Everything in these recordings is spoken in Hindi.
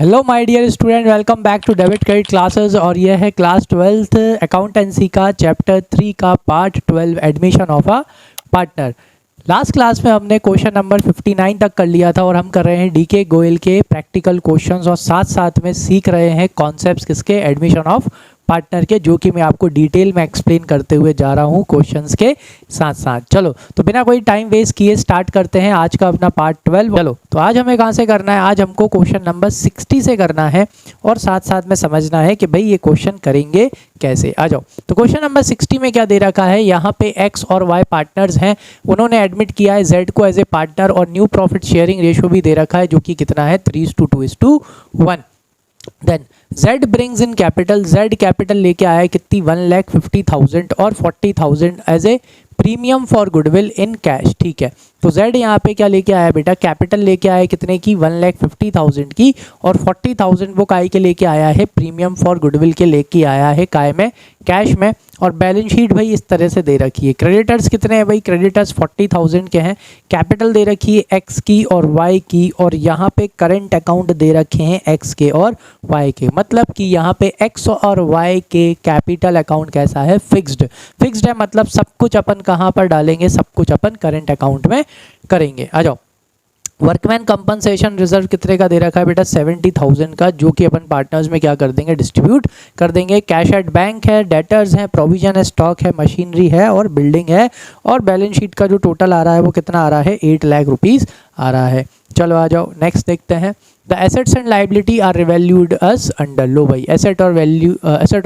Hello my dear student, welcome back to debit credit classes. और यह है क्लास 12th अकाउंटेंसी का चैप्टर 3 का part 12 admission of a partner. Last class में हमने क्वेश्चन नंबर 59 तक कर लिया था और हम कर रहे हैं डीके गोयल के प्रैक्टिकल क्वेश्चंस और साथ साथ में सीख रहे हैं कॉन्सेप्ट्स किसके, एडमिशन ऑफ पार्टनर के, जो कि मैं आपको डिटेल में एक्सप्लेन करते हुए जा रहा हूँ क्वेश्चंस के साथ साथ। चलो तो बिना कोई टाइम वेस्ट किए स्टार्ट करते हैं आज का अपना पार्ट 12। चलो तो आज हमें कहाँ से करना है, आज हमको क्वेश्चन नंबर 60 से करना है और साथ साथ में समझना है कि भाई ये क्वेश्चन करेंगे कैसे। आ जाओ। तो क्वेश्चन नंबर 60 में क्या दे रखा है, यहाँ पे एक्स और वाई पार्टनर्स हैं, उन्होंने एडमिट किया है जेड को एज ए पार्टनर और न्यू प्रॉफिट शेयरिंग रेशियो भी दे रखा है जो कि कितना है 3:2:1। Then Z brings in capital, Z capital लेके आया है कितनी 1,50,000 और 40,000 as a premium for goodwill in cash. ठीक है, तो Z यहाँ पे क्या लेके आया बेटा, कैपिटल लेके आया है कितने की 1,50,000 की और 40,000 वो काय के लेके आया है, प्रीमियम फॉर गुडविल के लेके आया है काय में, कैश में। और बैलेंस शीट भाई इस तरह से दे रखी है। क्रेडिटर्स कितने हैं भाई, क्रेडिटर्स 40,000 के हैं, कैपिटल दे रखी है एक्स की और वाई की, और यहाँ पे करंट अकाउंट दे रखे हैं एक्स के और वाई के। मतलब कि यहाँ पे एक्स और वाई के कैपिटल अकाउंट कैसा है, फिक्स्ड है। मतलब सब कुछ अपन कहाँ पर डालेंगे, सब कुछ अपन करंट अकाउंट में करेंगे। आ जाओ। वर्कमैन कंपनसेशन रिजर्व कितने का दे रखा है बेटा 70,000 का, जो कि अपन पार्टनर्स में क्या कर देंगे, डिस्ट्रीब्यूट कर देंगे। कैश एट बैंक है, डेटर्स है, प्रोविजन है, स्टॉक है, मशीनरी है और बिल्डिंग है। और बैलेंस शीट का जो टोटल आ रहा है वो कितना आ रहा है, 8 लाख रुपीज़ आ रहा है। चलो आ जाओ नेक्स्ट देखते हैं। The assets and liability are revalued as under. लो भाई, एसेट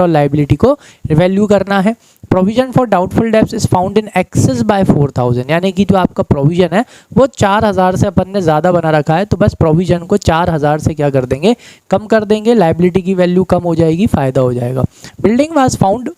और लाइबिलिटी को रिवैल्यू करना है। Provision for doubtful debts is found in excess by 4,000, यानी कि जो आपका प्रोविजन है वो 4,000 से अपन ने ज़्यादा बना रखा है, तो बस प्रोविजन को 4,000 से क्या कर देंगे, कम कर देंगे। लाइबिलिटी की वैल्यू कम हो जाएगी, फायदा हो जाएगा। Building was found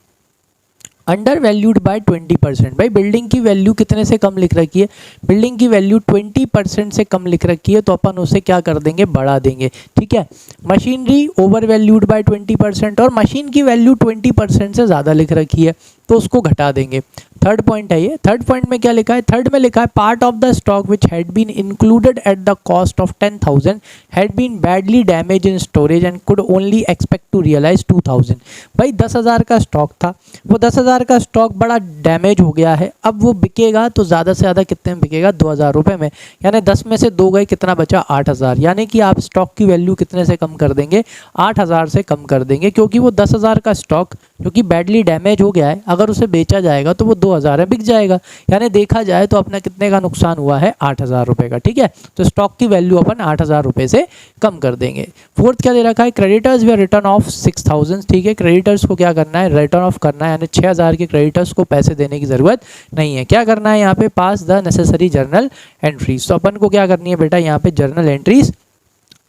under valued bye 20%। भाई बिल्डिंग की वैल्यू कितने से कम लिख रखी है, बिल्डिंग की वैल्यू 20% से कम लिख रखी है, तो अपन उसे क्या कर देंगे, बढ़ा देंगे। ठीक है। मशीनरी ओवर वैल्यूड बाय 20% और मशीन की वैल्यू 20% से ज़्यादा लिख रखी है, तो उसको घटा देंगे। थर्ड पॉइंट है ये। थर्ड पॉइंट में क्या लिखा है, थर्ड में लिखा है part of the stock which had been included at the cost of 10,000 had been badly damage in storage and could only expect to realise 2,000। भाई 10,000 का स्टॉक था, वो 10,000 का स्टॉक बड़ा डैमेज हो गया है, अब वो बिकेगा तो ज़्यादा से ज़्यादा कितने में बिकेगा, 2,000 रुपये में। यानी 10 में से 2 गए, कितना बचा 8,000। यानी कि आप स्टॉक की वैल्यू कितने से कम कर देंगे, 8,000 से कम कर देंगे, क्योंकि वो 10,000 का स्टॉक जो कि बैडली डैमेज हो गया है, अगर उसे बेचा जाएगा तो वो 2,000 में बिक जाएगा। यानी देखा जाए तो अपना कितने का नुकसान हुआ है, 8,000 रुपये का। ठीक है, तो स्टॉक की वैल्यू अपन 8,000 रुपये से कम कर देंगे। फोर्थ क्या दे रखा है, क्रेडिटर्स वे रिटर्न ऑफ 6,000। ठीक है, क्रेडिटर्स को क्या करना है, रिटर्न ऑफ करना है, यानी 6,000 के क्रेडिटर्स को पैसे देने की ज़रूरत नहीं है। क्या करना है यहाँ पे, पास द नेसेसरी जर्नल एंट्रीज। तो अपन को क्या करनी है बेटा, यहाँ पे जर्नल एंट्रीज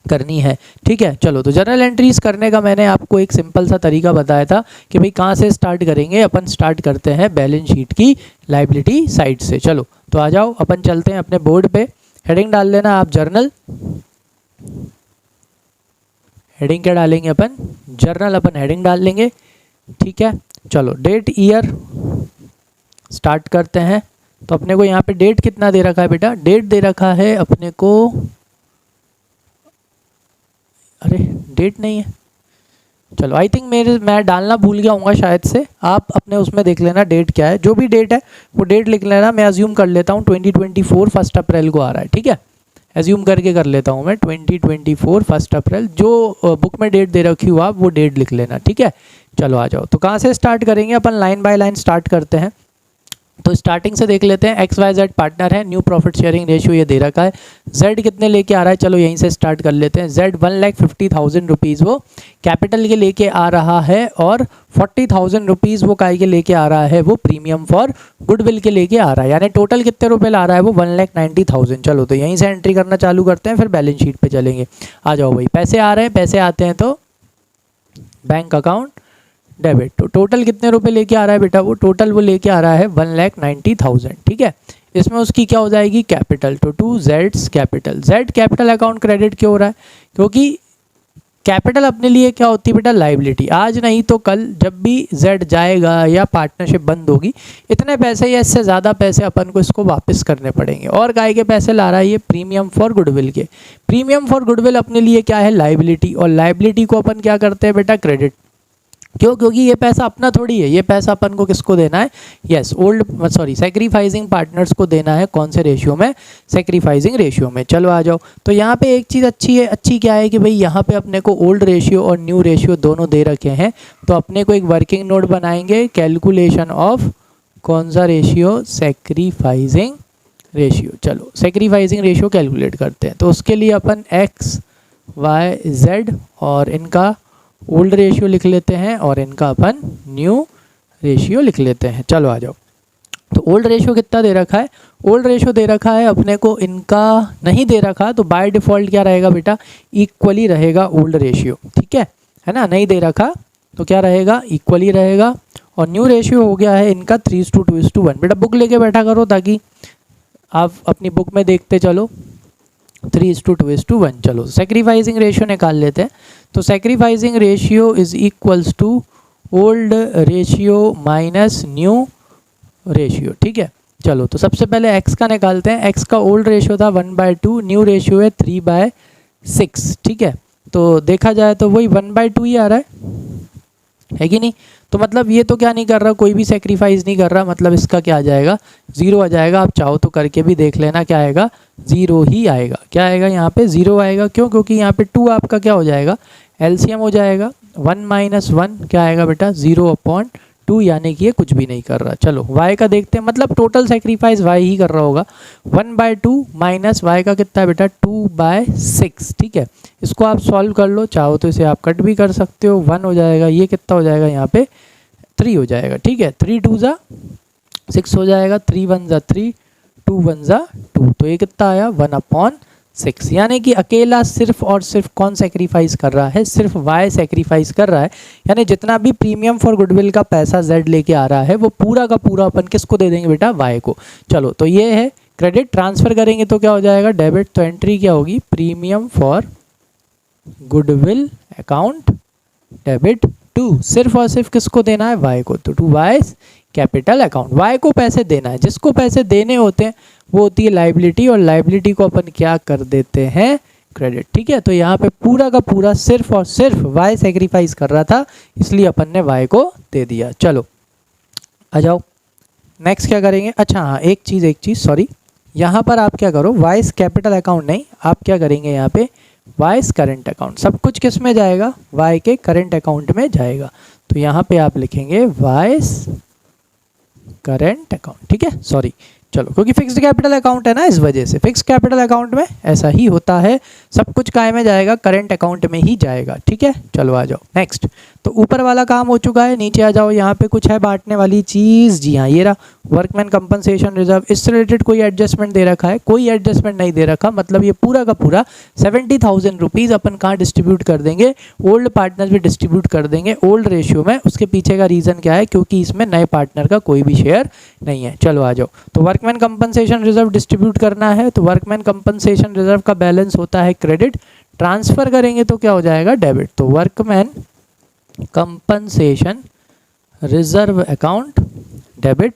करनी है। ठीक है, चलो तो जर्नल एंट्रीज करने का मैंने आपको एक सिंपल सा तरीका बताया था कि भाई कहाँ से स्टार्ट करेंगे, अपन स्टार्ट करते हैं बैलेंस शीट की लाइबिलिटी साइड से। चलो तो आ जाओ, अपन चलते हैं अपने बोर्ड पे। हेडिंग डाल लेना आप जर्नल। हेडिंग क्या डालेंगे अपन, जर्नल अपन हेडिंग डाल लेंगे। ठीक है, चलो डेट ईयर स्टार्ट करते हैं। तो अपने को यहाँ पे डेट कितना दे रखा है बेटा, डेट दे रखा है अपने को, अरे डेट नहीं है, चलो आई थिंक मैं डालना भूल गया हूँ शायद से, आप अपने उसमें देख लेना डेट क्या है। जो भी डेट है वो डेट लिख लेना। मैं अज्यूम कर लेता हूँ 2024 1 अप्रैल को आ रहा है। ठीक है, एज्यूम करके कर लेता हूँ मैं 2024 1 अप्रैल। जो बुक में डेट दे रखी हो आप वो डेट लिख लेना। ठीक है, चलो आ जाओ। तो कहाँ से स्टार्ट करेंगे अपन, लाइन बाय लाइन स्टार्ट करते हैं। तो स्टार्टिंग से देख लेते हैं। एक्स वाई जेड पार्टनर है, न्यू प्रॉफिट शेयरिंग रेशियो ये दे रखा है। जेड कितने लेके आ रहा है, चलो यहीं से स्टार्ट कर लेते हैं। जेड 1,50,000 रुपीज़ वो कैपिटल के लेके आ रहा है और 40,000 रुपीज़ वो काय के लेके आ रहा है, वो प्रीमियम फॉर गुडविल के लेके आ रहा है। यानी टोटल कितने रुपए ला रहा है वो 1,90,000। चलो तो यहीं से एंट्री करना चालू करते हैं, फिर बैलेंस शीट पर चलेंगे। आ जाओ भाई, पैसे आ रहे हैं, पैसे आते हैं तो बैंक अकाउंट डेबिट। तो टोटल कितने रुपए लेके आ रहा है बेटा, वो टोटल वो लेके आ रहा है 1,90,000। ठीक है, इसमें उसकी क्या हो जाएगी, कैपिटल। तो टू जेड्स capital. Z capital account credit क्यों हो रहा है, क्योंकि कैपिटल अपने लिए क्या होती है बेटा, लाइबिलिटी। आज नहीं तो कल जब भी जेड जाएगा या पार्टनरशिप बंद होगी, इतने पैसे या इससे ज़्यादा पैसे अपन को इसको वापस करने पड़ेंगे। और काय के पैसे ला रहा है ये, प्रीमियम फॉर गुडविल के। प्रीमियम फॉर गुडविल अपने लिए क्या है, लाइबिलिटी। और लाइबिलिटी को अपन क्या करते हैं बेटा, क्रेडिट। क्यों, क्योंकि ये पैसा अपना थोड़ी है, ये पैसा अपन को किसको देना है, यस सेक्रीफाइसिंग पार्टनर्स को देना है। कौन से रेशियो में, सेक्रीफाइसिंग रेशियो में। चलो आ जाओ। तो यहाँ पे एक चीज़ अच्छी है, अच्छी क्या है कि भाई यहाँ पे अपने को ओल्ड रेशियो और न्यू रेशियो दोनों दे रखे हैं। तो अपने को एक वर्किंग नोट बनाएंगे, कैलकुलेशन ऑफ कौन सा रेशियो, सेक्रीफाइसिंग रेशियो। चलो सेक्रीफाइसिंग रेशियो कैलकुलेट करते हैं। तो उसके लिए अपन एक्स वाई जेड और इनका ओल्ड रेशियो लिख लेते हैं और इनका अपन न्यू रेशियो लिख लेते हैं। चलो आ जाओ। तो ओल्ड रेशियो कितना दे रखा है, ओल्ड रेशियो दे रखा है अपने को, इनका नहीं दे रखा। तो बाय डिफ़ॉल्ट क्या रहेगा बेटा, इक्वली रहेगा ओल्ड रेशियो, ठीक है ना। नहीं दे रखा तो क्या रहेगा, इक्वली रहेगा। और न्यू रेशियो हो गया है इनका 3:2:1। बेटा बुक लेके बैठा करो ताकि आप अपनी बुक में देखते चलो। 3:2:1। चलो सेक्रीफाइसिंग रेशियो निकाल लेते हैं। तो sacrificing ratio is equals to old ratio minus new ratio, ठीक है। चलो तो सबसे पहले x का निकालते हैं। x का ओल्ड रेशियो था 1/2, न्यू रेशियो है 3/6, ठीक है। तो देखा जाए तो वही 1/2 ही आ रहा है कि नहीं। तो मतलब ये तो क्या नहीं कर रहा, कोई भी सेक्रीफाइस नहीं कर रहा, मतलब इसका क्या आ जाएगा, 0 आ जाएगा। आप चाहो तो करके भी देख लेना, क्या आएगा, 0 ही आएगा। क्या आएगा यहाँ पे, 0 आएगा। क्यों, क्योंकि यहाँ पे 2 आपका क्या हो जाएगा, एलसीएम हो जाएगा। 1 - 1 क्या आएगा बेटा, 0/2, यानी कि ये कुछ भी नहीं कर रहा। चलो y का देखते हैं, मतलब टोटल सेक्रीफाइस y ही कर रहा होगा। 1/2 माइनस y का कितना है बेटा, 2/6, ठीक है। इसको आप सॉल्व कर लो, चाहो तो इसे आप कट भी कर सकते हो। 1 हो जाएगा, ये कितना हो जाएगा यहाँ पे 3 हो जाएगा, ठीक है। 3 2 ज़ा 6 हो जाएगा, 3 1 ज़ा 3, 2 1 ज़ा 2। तो ये कितना आया, 1/6। यानी कि अकेला सिर्फ और सिर्फ कौन सेक्रीफाइस कर रहा है, सिर्फ y सेक्रीफाइस कर रहा है। यानी जितना भी प्रीमियम फॉर गुडविल का पैसा z लेके आ रहा है वो पूरा का पूरा अपन किसको दे देंगे बेटा, y को। चलो तो ये है क्रेडिट। ट्रांसफर करेंगे तो क्या हो जाएगा, डेबिट। तो एंट्री क्या होगी, premium for goodwill account debit to, सिर्फ और सिर्फ किसको देना है, y को। तो to y capital account, y को पैसे देना है। जिसको पैसे देने होते हैं वो होती है लाइबिलिटी, और लाइबिलिटी को अपन क्या कर देते हैं, क्रेडिट, ठीक है। तो यहाँ पे पूरा का पूरा सिर्फ और सिर्फ y सेक्रीफाइस कर रहा था, इसलिए अपन ने y को दे दिया। चलो आ जाओ, नेक्स्ट क्या करेंगे। अच्छा हाँ, एक चीज़ सॉरी, यहाँ पर आप क्या करो, वाइस कैपिटल अकाउंट नहीं, आप क्या करेंगे यहाँ पे, वाइस करंट अकाउंट। सब कुछ किस में जाएगा, y के करंट अकाउंट में जाएगा। तो यहाँ पे आप लिखेंगे वाइस करंट अकाउंट, ठीक है। सॉरी, चलो क्योंकि फिक्स्ड कैपिटल अकाउंट है ना, इस वजह से फिक्स्ड कैपिटल अकाउंट में ऐसा ही होता है, सब कुछ काय में जाएगा, करंट अकाउंट में ही जाएगा, ठीक है। चलो आ जाओ नेक्स्ट। तो ऊपर वाला काम हो चुका है, नीचे आ जाओ। यहाँ पे कुछ है बांटने वाली चीज़, जी हाँ ये रहा, वर्कमैन कंपनसेशन रिजर्व। इससे रिलेटेड कोई एडजस्टमेंट दे रखा है, कोई एडजस्टमेंट नहीं दे रखा। मतलब ये पूरा का पूरा 70,000 रुपीज़ अपन कहाँ डिस्ट्रीब्यूट कर देंगे, ओल्ड पार्टनर भी डिस्ट्रीब्यूट कर देंगे ओल्ड रेशियो में। उसके पीछे का रीज़न क्या है, क्योंकि इसमें नए पार्टनर का कोई भी शेयर नहीं है। चलो आ जाओ। तो वर्कमैन कंपनसेशन रिजर्व डिस्ट्रीब्यूट करना है, तो वर्कमैन कंपनसेशन रिजर्व का बैलेंस होता है क्रेडिट। ट्रांसफर करेंगे तो क्या हो जाएगा, डेबिट। तो workman compensation reserve account debit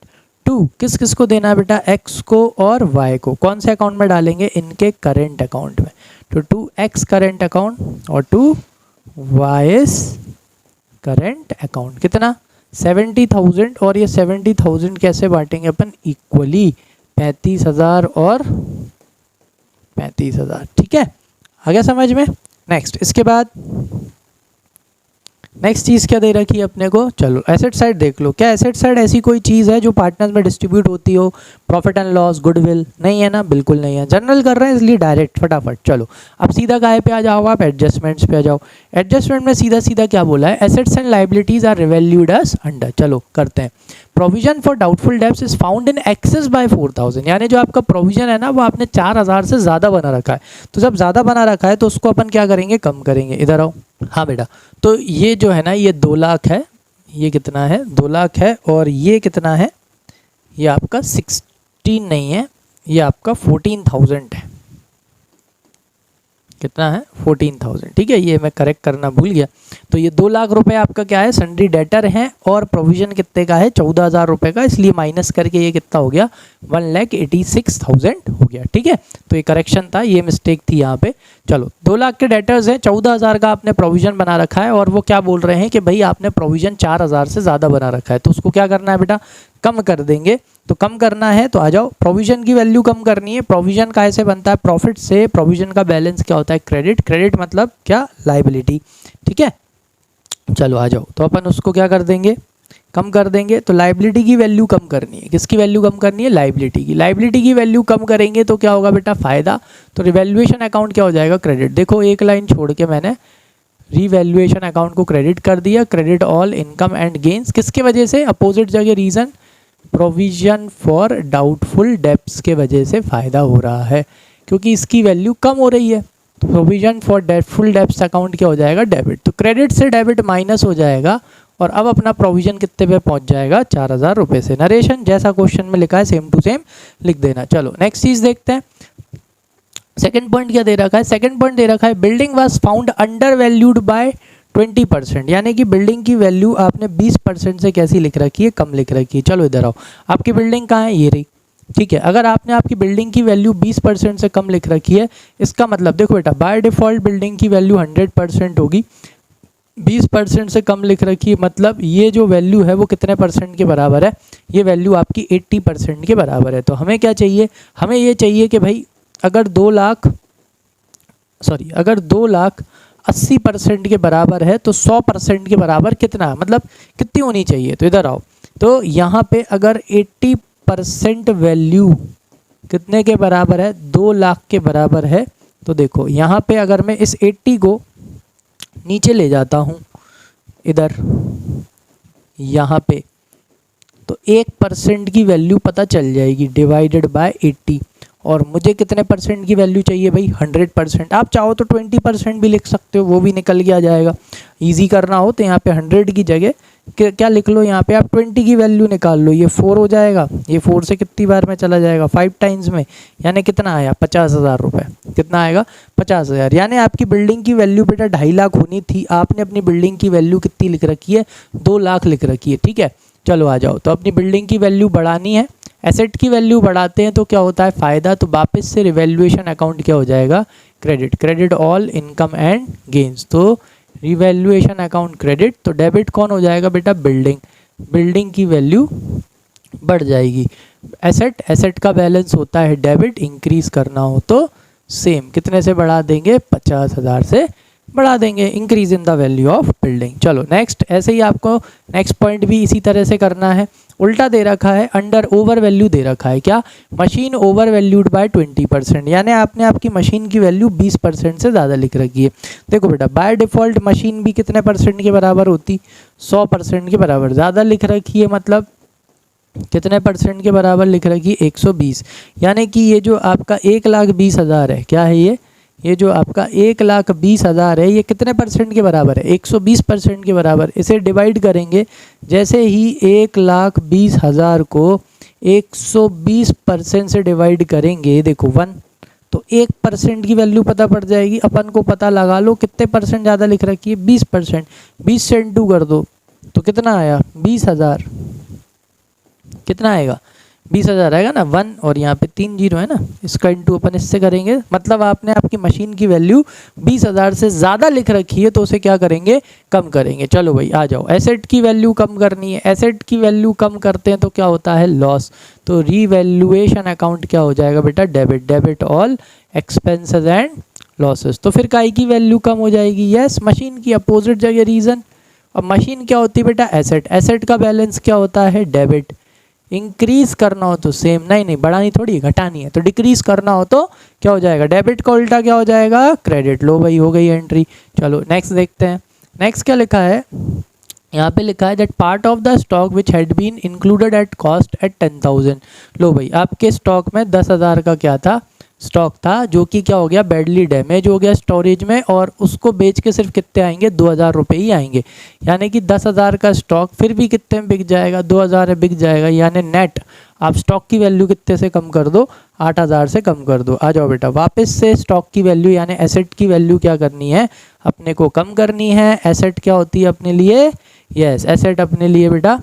to, किस किस को देना है बेटा, x को और y को। कौन से अकाउंट में डालेंगे, इनके करंट अकाउंट में। तो टू x करंट अकाउंट और टू y करंट अकाउंट। कितना, 70,000। और ये 70,000 कैसे बांटेंगे अपन, इक्वली 35,000 और 35,000, ठीक है। आ गया समझ में। नेक्स्ट, इसके बाद नेक्स्ट चीज़ क्या दे रखी है अपने को, चलो एसेट साइड देख लो। क्या एसेट साइड ऐसी कोई चीज़ है जो पार्टनर्स में डिस्ट्रीब्यूट होती हो, प्रॉफिट एंड लॉस, गुडविल, नहीं है ना, बिल्कुल नहीं है। जनरल कर रहे हैं इसलिए डायरेक्ट फटाफट। चलो अब सीधा काय पे आ जाओ, आप एडजस्टमेंट्स पे आ जाओ। एडजस्टमेंट में सीधा सीधा क्या बोला है, assets and liabilities are revalued as under. चलो करते हैं। Provision for doubtful debts is found in excess by 4,000, यानी जो आपका प्रोविजन है ना वो आपने 4,000 से ज़्यादा बना रखा है। तो जब ज़्यादा बना रखा है तो उसको अपन क्या करेंगे, कम करेंगे। इधर आओ। हाँ बेटा, तो ये जो है ना, ये 2 लाख है, ये कितना है, 2 लाख है। और ये कितना है, ये आपका 16 नहीं है, ये आपका 14,000 है। कितना है 14,000, ठीक है, ये मैं करेक्ट करना भूल गया। तो ये 2 लाख रुपए आपका क्या है सन्ड्री डेटर है, और प्रोविजन कितने का है 14,000 रुपये का, इसलिए माइनस करके ये कितना हो गया 1,86,000 हो गया, ठीक है। तो ये करेक्शन था, ये मिस्टेक थी यहाँ पे। चलो 2 लाख के डेटर्स हैं, 14,000 का आपने प्रोविजन बना रखा है, और वो क्या बोल रहे हैं कि भाई आपने प्रोविजन 4,000 से ज़्यादा बना रखा है, तो उसको क्या करना है बेटा, कम कर देंगे। तो कम करना है तो आ जाओ, प्रोविजन की वैल्यू कम करनी है। प्रोविजन का ऐसे बनता है प्रॉफिट से, प्रोविजन का बैलेंस क्या होता है क्रेडिट, क्रेडिट मतलब क्या लायबिलिटी, ठीक है। चलो आ जाओ, तो अपन उसको क्या कर देंगे, कम कर देंगे। तो लायबिलिटी की वैल्यू कम करनी है, किसकी वैल्यू कम करनी है, लायबिलिटी की। लायबिलिटी की वैल्यू कम करेंगे तो क्या होगा बेटा, फ़ायदा। तो रिवैल्यूएशन अकाउंट क्या हो जाएगा, क्रेडिट। देखो एक लाइन छोड़ के मैंने रिवैल्यूएशन अकाउंट को क्रेडिट कर दिया, credit all income and gains, किसके वजह से, अपोजिट जगह reason, provision for doubtful debts के वजह से फ़ायदा हो रहा है, क्योंकि इसकी वैल्यू कम हो रही है। तो provision for doubtful debts account क्या हो जाएगा, डेबिट। तो क्रेडिट से डेबिट माइनस हो जाएगा, और अब अपना प्रोविजन कितने पे पहुंच जाएगा, 4,000 रुपये से। नरेशन जैसा क्वेश्चन में लिखा है सेम टू सेम लिख देना। चलो नेक्स्ट चीज़ देखते हैं, सेकंड पॉइंट क्या दे रखा है। सेकंड पॉइंट दे रखा है building was found under valued bye 20%, यानी कि बिल्डिंग की वैल्यू आपने 20% से कैसी लिख रखी है, कम लिख रखी है। चलो इधर आओ, आपकी बिल्डिंग कहाँ है, ये रही, ठीक है। अगर आपने आपकी बिल्डिंग की वैल्यू 20% से कम लिख रखी है, इसका मतलब देखो बेटा, बाय डिफ़ॉल्ट बिल्डिंग की वैल्यू 100% होगी, 20% से कम लिख रखी है, मतलब ये जो वैल्यू है वो कितने परसेंट के बराबर है, ये वैल्यू आपकी 80% के बराबर है। तो हमें क्या चाहिए, हमें ये चाहिए कि भाई अगर 2,80% के बराबर है तो 100% के बराबर कितना, मतलब कितनी होनी चाहिए। तो इधर आओ, तो यहाँ पे अगर 80% वैल्यू कितने के बराबर है, 2 लाख के बराबर है, तो देखो यहाँ पे अगर मैं इस 80 को नीचे ले जाता हूँ इधर यहाँ पे, तो 1% की वैल्यू पता चल जाएगी डिवाइडेड बाय 80, और मुझे कितने परसेंट की वैल्यू चाहिए भाई, 100%। आप चाहो तो 20% भी लिख सकते हो, वो भी निकल के आ जाएगा। इजी करना हो तो यहाँ पे 100 की जगह क्या लिख लो, यहाँ पे आप 20 की वैल्यू निकाल लो, ये 4 हो जाएगा, ये 4 से कितनी बार में चला जाएगा, 5 टाइम्स में, यानी कितना आया 50,000 रुपये, कितना आएगा 50,000। यानी आपकी बिल्डिंग की वैल्यू बेटा 2.5 लाख होनी थी, आपने अपनी बिल्डिंग की वैल्यू कितनी लिख रखी है, 2 लाख लिख रखी है, ठीक है। चलो आ जाओ, तो अपनी बिल्डिंग की वैल्यू बढ़ानी है, एसेट की वैल्यू बढ़ाते हैं तो क्या होता है फ़ायदा, तो वापस से रिवैल्यूएशन अकाउंट क्या हो जाएगा, credit, credit all income and gains. तो रिवैल्यूएशन अकाउंट क्रेडिट, तो डेबिट कौन हो जाएगा बेटा, बिल्डिंग, बिल्डिंग की वैल्यू बढ़ जाएगी। एसेट, एसेट का बैलेंस होता है डेबिट, इंक्रीज करना हो तो सेम कितने से बढ़ा देंगे, 50,000 से बढ़ा देंगे, increase in the value of building. चलो नेक्स्ट, ऐसे ही आपको नेक्स्ट पॉइंट भी इसी तरह से करना है। उल्टा दे रखा है, अंडर ओवर वैल्यू दे रखा है, क्या, मशीन ओवर वैल्यूड बाय 20%, यानी आपने आपकी मशीन की वैल्यू 20% से ज़्यादा लिख रखी है। देखो बेटा, बाय डिफ़ॉल्ट मशीन भी कितने परसेंट के बराबर होती, 100% के बराबर, ज़्यादा लिख रखी है मतलब कितने परसेंट के बराबर लिख रखी है, 120, यानी कि ये जो आपका 1,20,000 है, क्या है ये जो आपका 1,20,000 है, ये कितने परसेंट के बराबर है, 120% के बराबर। इसे डिवाइड करेंगे, जैसे ही 1,20,000 को 120% से डिवाइड करेंगे, देखो 1, तो 1% की वैल्यू पता पड़ जाएगी। अपन को पता लगा लो कितने परसेंट ज़्यादा लिख रखी है, 20%, 20 से इंटू कर दो तो कितना आया, 20,000, कितना आएगा, 20,000 आएगा ना, 1 और यहाँ पे 3 जीरो है ना, इसका इंटू अपन इससे करेंगे, मतलब आपने आपकी मशीन की वैल्यू 20,000 से ज़्यादा लिख रखी है, तो उसे क्या करेंगे, कम करेंगे। चलो भाई आ जाओ, एसेट की वैल्यू कम करनी है, एसेट की वैल्यू कम करते हैं तो क्या होता है, लॉस। तो रीवैल्यूएशन अकाउंट क्या हो जाएगा बेटा, debit, debit all expenses and losses. तो फिर काई की वैल्यू कम हो जाएगी, यस, मशीन की अपोजिट जगह रीज़न। अब मशीन क्या होती है बेटा, एसेट, एसेट का बैलेंस क्या होता है, डेबिट। इंक्रीज करना हो तो सेम, नहीं बढ़ानी थोड़ी, घटानी है, तो डिक्रीज करना हो तो क्या हो जाएगा, डेबिट का उल्टा क्या हो जाएगा, क्रेडिट। लो भाई हो गई एंट्री। चलो नेक्स्ट देखते हैं, नेक्स्ट क्या लिखा है, यहाँ पे लिखा है that part of the stock which had been included at cost at 10,000। लो भाई आपके स्टॉक में 10,000 का क्या था, स्टॉक था जो कि क्या हो गया, बैडली डैमेज हो गया स्टोरेज में, और उसको बेच के सिर्फ कितने आएंगे, 2000 रुपये ही आएंगे। यानी कि 10,000 का स्टॉक फिर भी कितने में बिक जाएगा, 2000 में बिक जाएगा। यानी नेट आप स्टॉक की वैल्यू कितने से कम कर दो, 8000 से कम कर दो। आ जाओ बेटा, वापस से स्टॉक की वैल्यू यानी एसेट की वैल्यू क्या करनी है, अपने को कम करनी है। एसेट क्या होती है अपने लिए, यस एसेट अपने लिए बेटा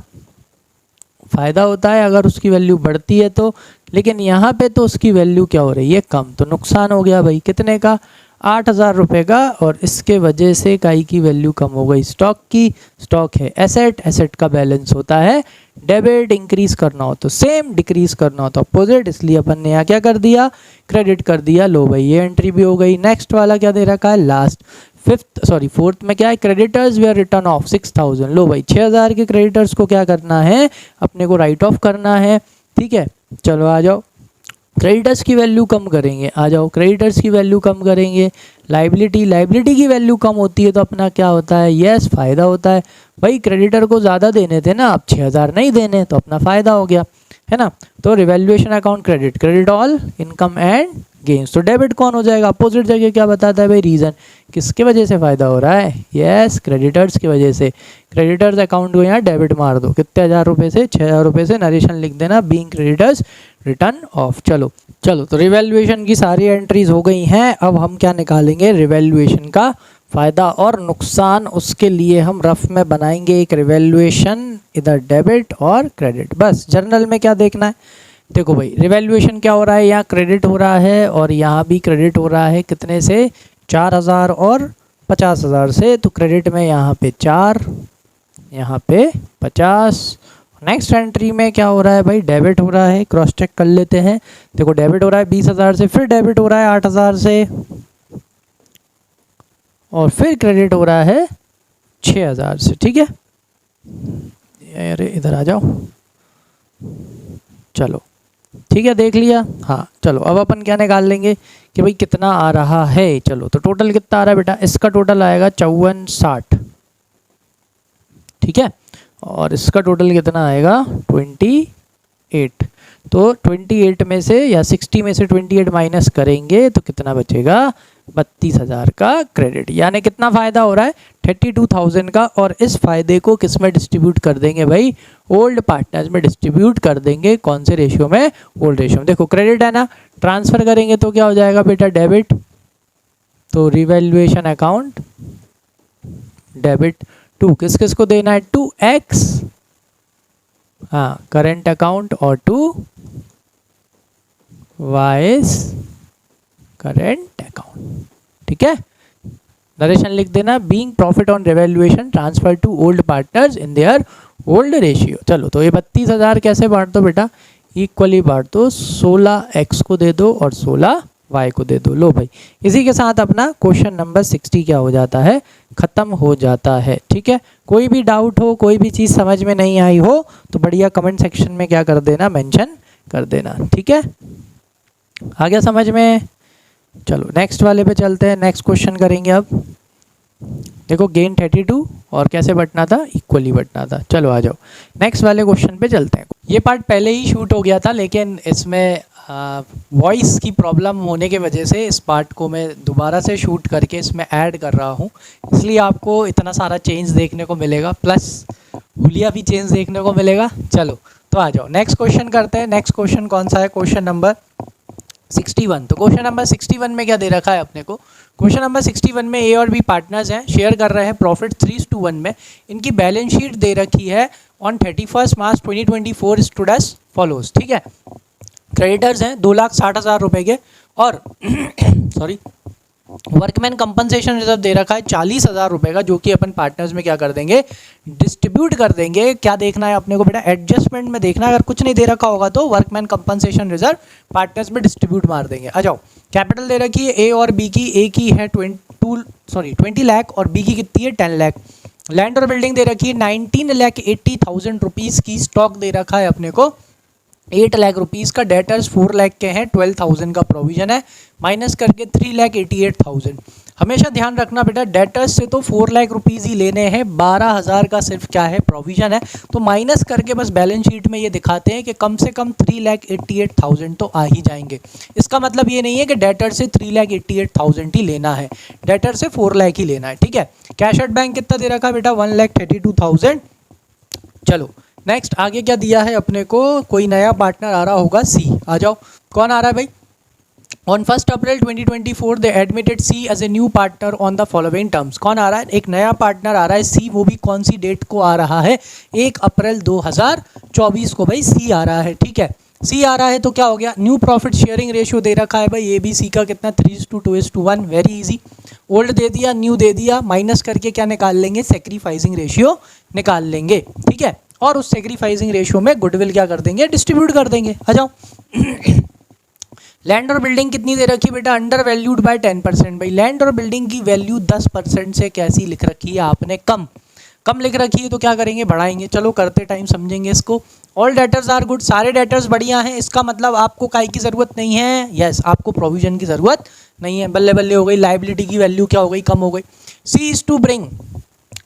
फ़ायदा होता है अगर उसकी वैल्यू बढ़ती है तो, लेकिन यहाँ पे तो उसकी वैल्यू क्या हो रही है, कम, तो नुकसान हो गया भाई। कितने का, 8000 रुपये का, और इसके वजह से काई की वैल्यू कम हो गई स्टॉक की। स्टॉक है एसेट, एसेट का बैलेंस होता है डेबिट। इंक्रीज करना हो तो सेम, डिक्रीज करना हो तो अपोजिट, इसलिए अपन ने यहाँ क्या कर दिया, क्रेडिट कर दिया। लो भाई ये एंट्री भी हो गई। नेक्स्ट वाला क्या दे रखा है, लास्ट फोर्थ में क्या है, क्रेडिटर्स वेयर रिटर्न ऑफ 6000। लो भाई 6000 के क्रेडिटर्स को क्या करना है, अपने को राइट ऑफ करना है। ठीक है, चलो आ जाओ, क्रेडिटर्स की वैल्यू कम करेंगे। आ जाओ, क्रेडिटर्स की वैल्यू कम करेंगे। लाइबिलिटी की वैल्यू कम होती है तो अपना क्या होता है, यस फ़ायदा होता है। भाई क्रेडिटर को ज़्यादा देने थे ना, अब 6000 नहीं देने तो अपना फ़ायदा हो गया, है ना। तो revaluation account credit all income and gains. तो डेबिट कौन हो जाएगा, अपोजिट जगह क्या बताता है भाई, रीज़न किसके वजह से फ़ायदा हो रहा है, यस क्रेडिटर्स की वजह से। क्रेडिटर्स अकाउंट को यहाँ डेबिट मार दो, कितने 1000 रुपये से, 6000 रुपये से, नरेशन लिख देना बीइंग क्रेडिटर्स रिटर्न ऑफ। चलो तो रिवैल्यूएशन की सारी एंट्रीज हो गई हैं। अब हम क्या निकालेंगे, रिवैल्यूएशन का फ़ायदा और नुकसान। उसके लिए हम रफ में बनाएंगे एक रिवैल्यूएशन, इधर डेबिट और क्रेडिट। बस जर्नल में क्या देखना है, देखो भाई रिवैल्यूएशन क्या हो रहा है, यहाँ क्रेडिट हो रहा है और यहाँ भी क्रेडिट हो रहा है। कितने से, 4000 और 50,000 से। तो क्रेडिट में यहाँ पे 4, यहाँ पे 50। नेक्स्ट एंट्री में क्या हो रहा है भाई, डेबिट हो रहा है। क्रॉस चेक कर लेते हैं। देखो डेबिट हो रहा है 20,000 से, फिर डेबिट हो रहा है 8,000 से, और फिर क्रेडिट हो रहा है 6,000 से। ठीक है, अरे इधर आ जाओ, चलो ठीक है देख लिया। हाँ चलो अब अपन क्या निकाल लेंगे कि भाई कितना आ रहा है। चलो तो टोटल कितना आ रहा है बेटा, इसका टोटल आएगा 5460। ठीक है, और इसका टोटल कितना आएगा 28। तो 28 में से या 60 में से 28 माइनस करेंगे तो कितना बचेगा, 32,000 का क्रेडिट। यानी कितना फ़ायदा हो रहा है, 32,000 का। और इस फायदे को किस में डिस्ट्रीब्यूट कर देंगे भाई, ओल्ड पार्टनर्स में डिस्ट्रीब्यूट कर देंगे। कौन से रेशियो में, ओल्ड रेशियो में। देखो क्रेडिट है ना, ट्रांसफ़र करेंगे तो क्या हो जाएगा बेटा, डेबिट। तो रिवैल्यूएशन अकाउंट डेबिट टू किस किस को देना है, टू एक्स, हाँ करेंट अकाउंट, और टू वाइस करेंट अकाउंट। ठीक है, नरेशन लिख देना, being profit on revaluation transfer to old partners in their old ratio. चलो तो ये 32,000 कैसे बांट दो बेटा, इक्वली बांट दो, 16x को दे दो और 16y को दे दो। लो भाई इसी के साथ अपना क्वेश्चन नंबर 60 क्या हो जाता है, ख़त्म हो जाता है। ठीक है, कोई भी डाउट हो, कोई भी चीज़ समझ में नहीं आई हो तो बढ़िया कमेंट सेक्शन में क्या कर देना, मेंशन कर देना। ठीक है, आ गया समझ में। चलो नेक्स्ट वाले पे चलते हैं, नेक्स्ट क्वेश्चन करेंगे अब। देखो गेन 32 और कैसे बटना था, इक्वली बटना था। चलो आ जाओ नेक्स्ट वाले क्वेश्चन पे चलते हैं। ये पार्ट पहले ही शूट हो गया था लेकिन इसमें वॉइस की प्रॉब्लम होने की वजह से इस पार्ट को मैं दोबारा से शूट करके इसमें ऐड कर रहा हूँ, इसलिए आपको इतना सारा चेंज देखने को मिलेगा, प्लस हुलिया भी चेंज देखने को मिलेगा। चलो तो आ जाओ नेक्स्ट क्वेश्चन करते हैं। नेक्स्ट क्वेश्चन कौन सा है, क्वेश्चन नंबर 61। तो क्वेश्चन नंबर 61 में क्या दे रखा है अपने को, क्वेश्चन नंबर 61 में ए और बी पार्टनर्स हैं, शेयर कर रहे हैं प्रॉफिट 3:1 में। इनकी बैलेंस शीट दे रखी है on 31 March 2024 stood as follows. ठीक है, क्रेडिटर्स हैं 2,60,000 रुपये के, और सॉरी वर्कमैन कंपनसेशन रिजर्व दे रखा है 40,000 रुपये का, जो कि अपन पार्टनर्स में क्या कर देंगे, डिस्ट्रीब्यूट कर देंगे। क्या देखना है अपने को बेटा, एडजस्टमेंट में देखना है। अगर कुछ नहीं दे रखा होगा तो वर्कमैन कंपनसेशन रिजर्व पार्टनर्स में डिस्ट्रीब्यूट मार देंगे। आ जाओ, कैपिटल दे रखी है ए और बी की, ए की है 20 लाख और बी की कितनी है 10 लाख। लैंड और बिल्डिंग दे रखी है 19,80,000 रुपीज़ की। स्टॉक दे रखा है अपने को 8 लाख रुपीज़ का, डेटर्स 4 लाख के हैं, 12,000 का प्रोविज़न है, माइनस करके 3,88,000। हमेशा ध्यान रखना बेटा, डेटर्स से तो 4 लाख रुपीज़ ही लेने हैं, 12,000 का सिर्फ क्या है प्रोविज़न है, तो माइनस करके बस बैलेंस शीट में ये दिखाते हैं कि कम से कम 3,88,000 तो आ ही जाएंगे। इसका मतलब ये नहीं है कि डेटर से 3,88,000 ही लेना है, डेटर से 4 लाख ही लेना है, ठीक है। कैश एट बैंक कितना दे रखा है बेटा, 1,32,000। चलो नेक्स्ट आगे क्या दिया है अपने को, कोई नया पार्टनर आ रहा होगा सी, आ जाओ, कौन आ रहा है भाई। On 1 April 2024 they admitted C as a new partner on the following terms. कौन आ रहा है, एक नया पार्टनर आ रहा है सी, वो भी कौन सी डेट को आ रहा है, 1 अप्रैल 2024 को भाई सी आ रहा है, ठीक है। सी आ रहा है तो क्या हो गया, न्यू प्रॉफिट शेयरिंग रेशियो दे रखा है भाई, ए बी सी का कितना 3:2:1, वेरी इजी। ओल्ड दे दिया, न्यू दे दिया, माइनस करके क्या निकाल लेंगे, सेक्रीफाइसिंग रेशियो निकाल लेंगे, ठीक है। और उस सेक्रीफाइसिंग रेशियो में गुडविल क्या कर देंगे, डिस्ट्रीब्यूट कर देंगे। आ जाओ लैंड और बिल्डिंग कितनी दे रखी बेटा, अंडर वैल्यूड बाय 10%। भाई लैंड और बिल्डिंग की वैल्यू 10% से कैसी लिख रखी है आपने, कम कम लिख रखी है, तो क्या करेंगे, बढ़ाएंगे। चलो करते टाइम समझेंगे इसको। ऑल डेटर्स आर गुड, सारे डेटर्स बढ़िया हैं, इसका मतलब आपको काई की ज़रूरत नहीं है, यस आपको प्रोविजन की ज़रूरत नहीं है, बल्ले बल्ले हो गई। लाइबिलिटी की वैल्यू क्या हो गई, कम हो गई। C is to bring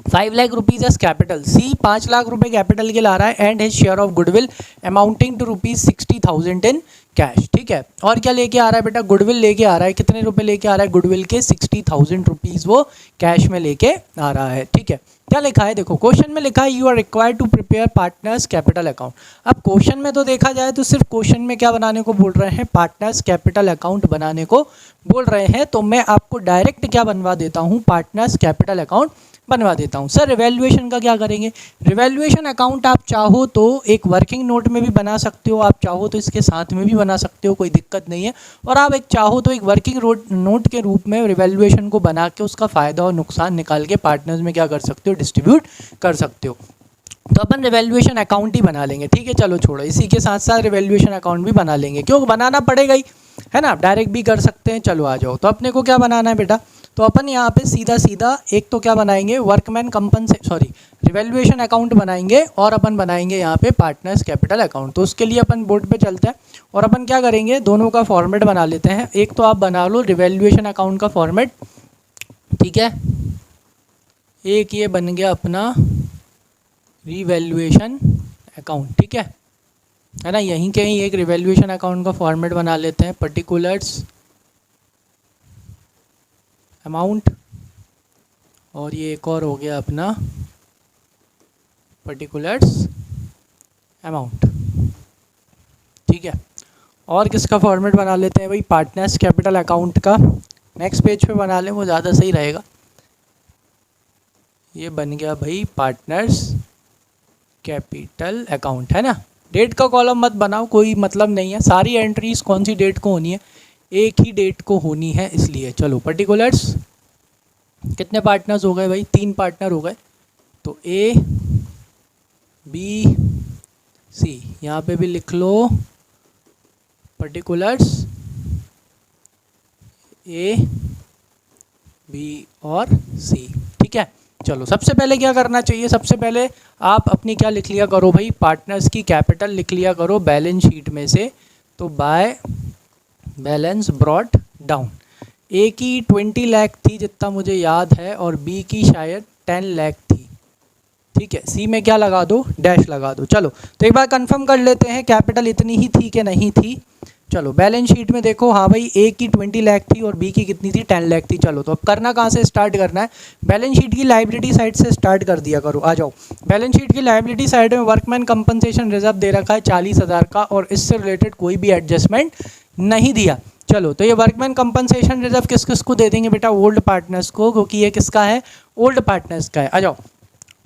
5 lakh rupees as capital, C 5 lakh रुपए कैपिटल के ला रहा है, and his share of goodwill amounting to ₹60,000 in cash, ठीक है। और क्या लेके आ रहा है बेटा, गुडविल लेके आ रहा है, कितने रुपए लेके आ रहा है, गुडविल के 60,000 रुपीज़ वो कैश में लेके आ रहा है, ठीक है। क्या लिखा है देखो, क्वेश्चन में लिखा है you are required to prepare partners capital account. अब क्वेश्चन में तो देखा जाए तो सिर्फ क्वेश्चन में क्या बनाने को बोल रहे हैं, पार्टनर्स कैपिटल अकाउंट बनाने को बोल रहे हैं, तो मैं आपको डायरेक्ट क्या बनवा देता हूँ, पार्टनर्स कैपिटल अकाउंट बनवा देता हूँ। सर रिवैल्यूएशन का क्या करेंगे, रिवैल्यूएशन अकाउंट आप चाहो तो एक वर्किंग नोट में भी बना सकते हो, आप चाहो तो इसके साथ में भी बना सकते हो, कोई दिक्कत नहीं है। और आप एक चाहो तो एक वर्किंग नोट के रूप में रिवैल्यूएशन को बना के उसका फ़ायदा और नुकसान निकाल के पार्टनर्स में क्या कर सकते हो, डिस्ट्रीब्यूट कर सकते हो। तो अपन रिवैल्यूएशन अकाउंट ही बना लेंगे, ठीक है। चलो छोड़ो, इसी के साथ साथ रिवैल्यूएशन अकाउंट भी बना लेंगे, क्यों बनाना पड़ेगा ही, है ना, डायरेक्ट भी कर सकते हैं। चलो आ जाओ, तो अपने को क्या बनाना है बेटा, तो अपन यहाँ पे सीधा सीधा एक तो क्या बनाएंगे, वर्कमैन रिवैल्यूएशन अकाउंट बनाएंगे, और अपन बनाएंगे यहाँ पे पार्टनर्स कैपिटल अकाउंट। तो उसके लिए अपन बोर्ड पे चलते हैं और अपन क्या करेंगे, दोनों का फॉर्मेट बना लेते हैं। एक तो आप बना लो रिवैल्यूएशन अकाउंट का फॉर्मेट, ठीक है, एक ये बन गया अपना रिवैल्यूएशन अकाउंट, ठीक है ना। यहीं कहीं एक रिवैल्यूएशन अकाउंट का फॉर्मेट बना लेते हैं, पर्टिकुलर्स अमाउंट, और ये एक और हो गया अपना पर्टिकुलर्स अमाउंट, ठीक है। और किसका फॉर्मेट बना लेते हैं भाई, पार्टनर्स कैपिटल अकाउंट का। नेक्स्ट पेज पे बना लें, वो ज़्यादा सही रहेगा। ये बन गया भाई पार्टनर्स कैपिटल अकाउंट, है ना। डेट का कॉलम मत बनाओ, कोई मतलब नहीं है, सारी एंट्रीज कौन सी डेट को होनी है, एक ही डेट को होनी है, इसलिए। चलो पर्टिकुलर्स, कितने पार्टनर्स हो गए भाई, 3 पार्टनर हो गए, तो ए बी सी, यहाँ पे भी लिख लो पर्टिकुलर्स ए बी और सी, ठीक है। चलो सबसे पहले क्या करना चाहिए, सबसे पहले आप अपनी क्या लिख लिया करो भाई, पार्टनर्स की कैपिटल लिख लिया करो बैलेंस शीट में से। तो बाय बैलेंस ब्रॉट डाउन, ए की 20 लाख थी जितना मुझे याद है, और बी की शायद 10 लाख थी, ठीक है। सी में क्या लगा दो, डैश लगा दो। चलो तो एक बार कंफर्म कर लेते हैं कैपिटल इतनी ही थी कि नहीं थी। चलो बैलेंस शीट में देखो, हाँ भाई ए की 20 लाख थी और बी की कितनी थी, 10 लाख थी। चलो तो अब करना कहाँ से स्टार्ट करना है, बैलेंस शीट की लायबिलिटी साइड से स्टार्ट कर दिया करो। आ जाओ, बैलेंस शीट की लायबिलिटी साइड में वर्कमैन कंपनसेशन रिजर्व दे रखा है 40,000 का, और इससे रिलेटेड कोई भी एडजस्टमेंट नहीं दिया। चलो तो ये वर्कमैन कंपनसेशन रिजर्व किस किस को दे देंगे बेटा, ओल्ड पार्टनर्स को, क्योंकि ये किसका है, ओल्ड पार्टनर्स का है। आ जाओ,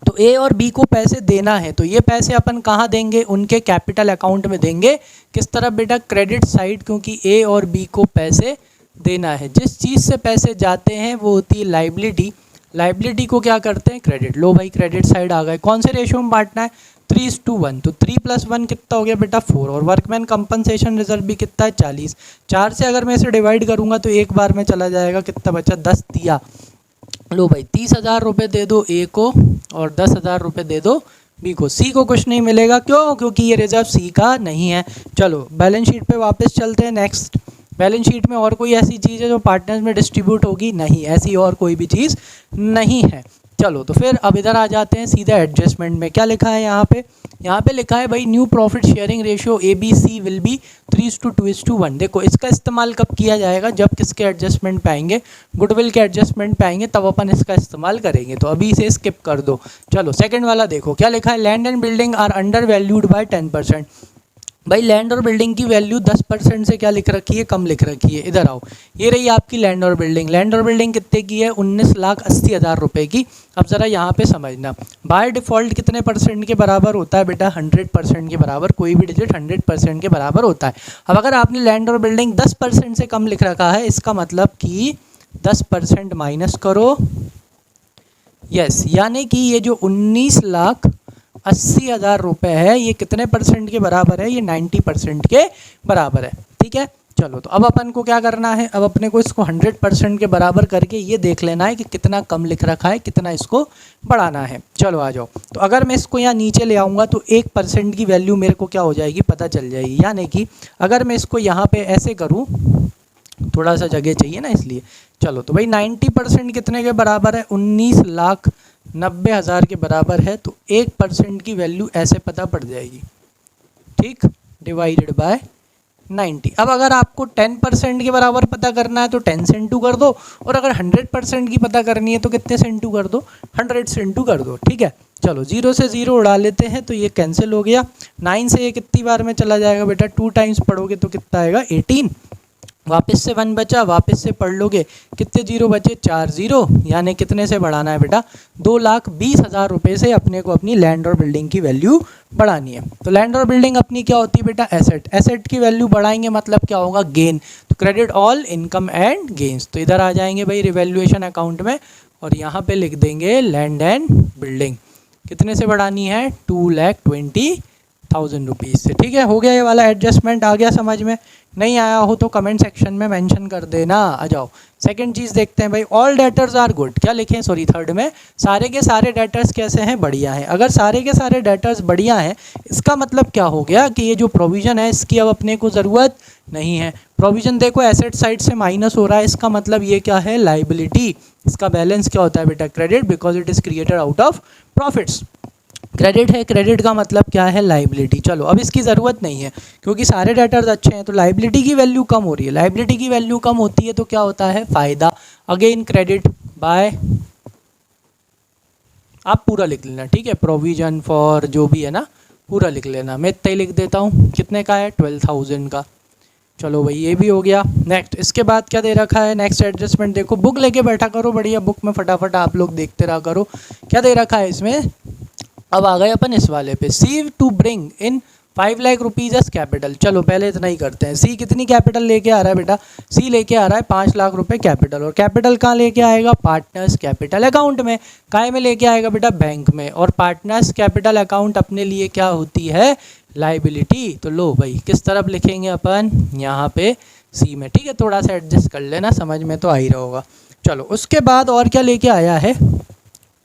तो ए और बी को पैसे देना है, तो ये पैसे अपन कहाँ देंगे, उनके कैपिटल अकाउंट में देंगे। किस तरफ बेटा, क्रेडिट साइड, क्योंकि ए और बी को पैसे देना है। जिस चीज़ से पैसे जाते हैं वो होती है लाइबिलिटी, लाइबिलिटी को क्या करते हैं, क्रेडिट। लो भाई क्रेडिट साइड आ गए, कौन से रेशियो में बांटना है, 3:1, तो 3 + 1 कितना हो गया बेटा, 4, और वर्कमैन कंपनसेशन रिजर्व भी कितना है, 40। 4 से अगर मैं इसे डिवाइड करूँगा तो एक बार में चला जाएगा, कितना बचा, 10 दिया। लो भाई 30,000 रुपये दे दो ए को और 10,000 रुपये दे दो बी को। सी को कुछ नहीं मिलेगा, क्यों? क्योंकि ये रिजर्व सी का नहीं है। चलो बैलेंस शीट पे वापस चलते हैं। नेक्स्ट, बैलेंस शीट में और कोई ऐसी चीज़ है जो पार्टनर्स में डिस्ट्रीब्यूट होगी? नहीं, ऐसी और कोई भी चीज़ नहीं है। चलो तो फिर अब इधर आ जाते हैं सीधा एडजस्टमेंट में। क्या लिखा है यहाँ पे? यहाँ पे लिखा है भाई new profit sharing ratio ABC will be 3:2:1। देखो इसका इस्तेमाल कब किया जाएगा? जब किसके एडजस्टमेंट पे आएंगे? गुडविल के एडजस्टमेंट पे आएंगे, तब अपन इसका इस्तेमाल करेंगे। तो अभी इसे स्किप कर दो। चलो सेकंड वाला देखो क्या लिखा है? Land and building are under valued by 10%। भाई लैंड और बिल्डिंग की वैल्यू 10% से क्या लिख रखी है? कम लिख रखी है। इधर आओ, ये रही आपकी लैंड और बिल्डिंग। लैंड और बिल्डिंग कितने की है? 19,80,000 रुपये की। अब ज़रा यहाँ पे समझना, बाय डिफ़ॉल्ट कितने परसेंट के बराबर होता है बेटा? 100% के बराबर। कोई भी डिजिट 100% के बराबर होता है। अब अगर आपने लैंड और बिल्डिंग 10% से कम लिख रखा है, इसका मतलब कि 10% माइनस करो। यस, यानी कि ये जो 19,80,000 रुपये है, ये कितने परसेंट के बराबर है? ये 90% के बराबर है। ठीक है, चलो तो अब अपन को क्या करना है? अब अपने को इसको 100% के बराबर करके ये देख लेना है कि कितना कम लिख रखा है, कितना इसको बढ़ाना है। चलो आ जाओ। तो अगर मैं इसको यहाँ नीचे ले आऊँगा तो 1% की वैल्यू मेरे को क्या हो जाएगी? पता चल जाएगी। यानी कि अगर मैं इसको यहाँ पे ऐसे करूँ, थोड़ा सा जगह चाहिए ना इसलिए। चलो तो भाई 90% कितने के बराबर है? 19,90,000 के बराबर है। तो 1% की वैल्यू ऐसे पता पड़ जाएगी। ठीक, डिवाइडेड बाय 90। अब अगर आपको 10% के बराबर पता करना है तो 10 से इंटू कर दो, और अगर 100% की पता करनी है तो कितने से इंटू कर दो? 100 से इंटू कर दो। ठीक है, चलो 0 से 0 उड़ा लेते हैं तो ये कैंसिल हो गया। 9 से ये कितनी बार में चला जाएगा बेटा? 2 टाइम्स पढ़ोगे तो कितना आएगा? 18। वापस से 1 बचा, वापस से पढ़ लोगे, कितने जीरो बचे? 4 जीरो। यानी कितने से बढ़ाना है बेटा? 2,20,000 रुपये से अपने को अपनी लैंड और बिल्डिंग की वैल्यू बढ़ानी है। तो लैंड और बिल्डिंग अपनी क्या होती है बेटा? एसेट। एसेट की वैल्यू बढ़ाएंगे मतलब क्या होगा? गेन। तो credit all income and gains. तो इधर आ जाएंगे भाई रिवैल्यूएशन अकाउंट में, और यहाँ पे लिख देंगे लैंड एंड बिल्डिंग। कितने से बढ़ानी है? 2,20,000 रुपीज़ से। ठीक है, हो गया ये वाला एडजस्टमेंट। आ गया समझ में? नहीं आया हो तो कमेंट सेक्शन में मेंशन कर देना। आ जाओ सेकंड चीज़ देखते हैं भाई। All debtors are good. क्या लिखें? सॉरी, थर्ड में सारे के सारे डेटर्स कैसे हैं? बढ़िया हैं। अगर सारे के सारे डेटर्स बढ़िया हैं, इसका मतलब क्या हो गया कि ये जो प्रोविज़न है इसकी अब अपने को ज़रूरत नहीं है। प्रोविज़न देखो एसेट साइड से माइनस हो रहा है, इसका मतलब ये क्या है? लाइबिलिटी। इसका बैलेंस क्या होता है बेटा? Credit, because it is created out of profits. Credit है, क्रेडिट का मतलब क्या है? लाइबिलिटी। चलो अब इसकी ज़रूरत नहीं है क्योंकि सारे डेटर्स अच्छे हैं, तो लाइबिलिटी की वैल्यू कम हो रही है। लाइबिलिटी की वैल्यू कम होती है तो क्या होता है? फ़ायदा। अगेन क्रेडिट बाय, आप पूरा लिख लेना। ठीक है, प्रोविजन फॉर जो भी है ना, पूरा लिख लेना। मैं इतना ही लिख देता हूँ। कितने का है? 12,000 का। चलो भाई ये भी हो गया। नेक्स्ट, इसके बाद क्या दे रखा है? नेक्स्ट एडजस्टमेंट देखो, बुक लेके बैठा करो, बढ़िया बुक में फटाफट आप लोग देखते रहा करो। क्या दे रखा है इसमें? अब आ गए अपन इस वाले पे। C to bring in 5 lakh rupees as capital. चलो पहले इतना ही करते हैं। सी कितनी कैपिटल लेके आ रहा है बेटा? सी लेके आ रहा है 5 लाख रुपए कैपिटल। और कैपिटल कहाँ लेके आएगा? पार्टनर्स कैपिटल अकाउंट में। काय में लेके आएगा बेटा? बैंक में। और पार्टनर्स कैपिटल अकाउंट अपने लिए क्या होती है? लाइबिलिटी। तो लो भाई किस तरफ लिखेंगे अपन? यहाँ पे सी में। ठीक है, थोड़ा सा एडजस्ट कर लेना, समझ में तो आ ही रहा होगा। चलो उसके बाद और क्या लेके आया है?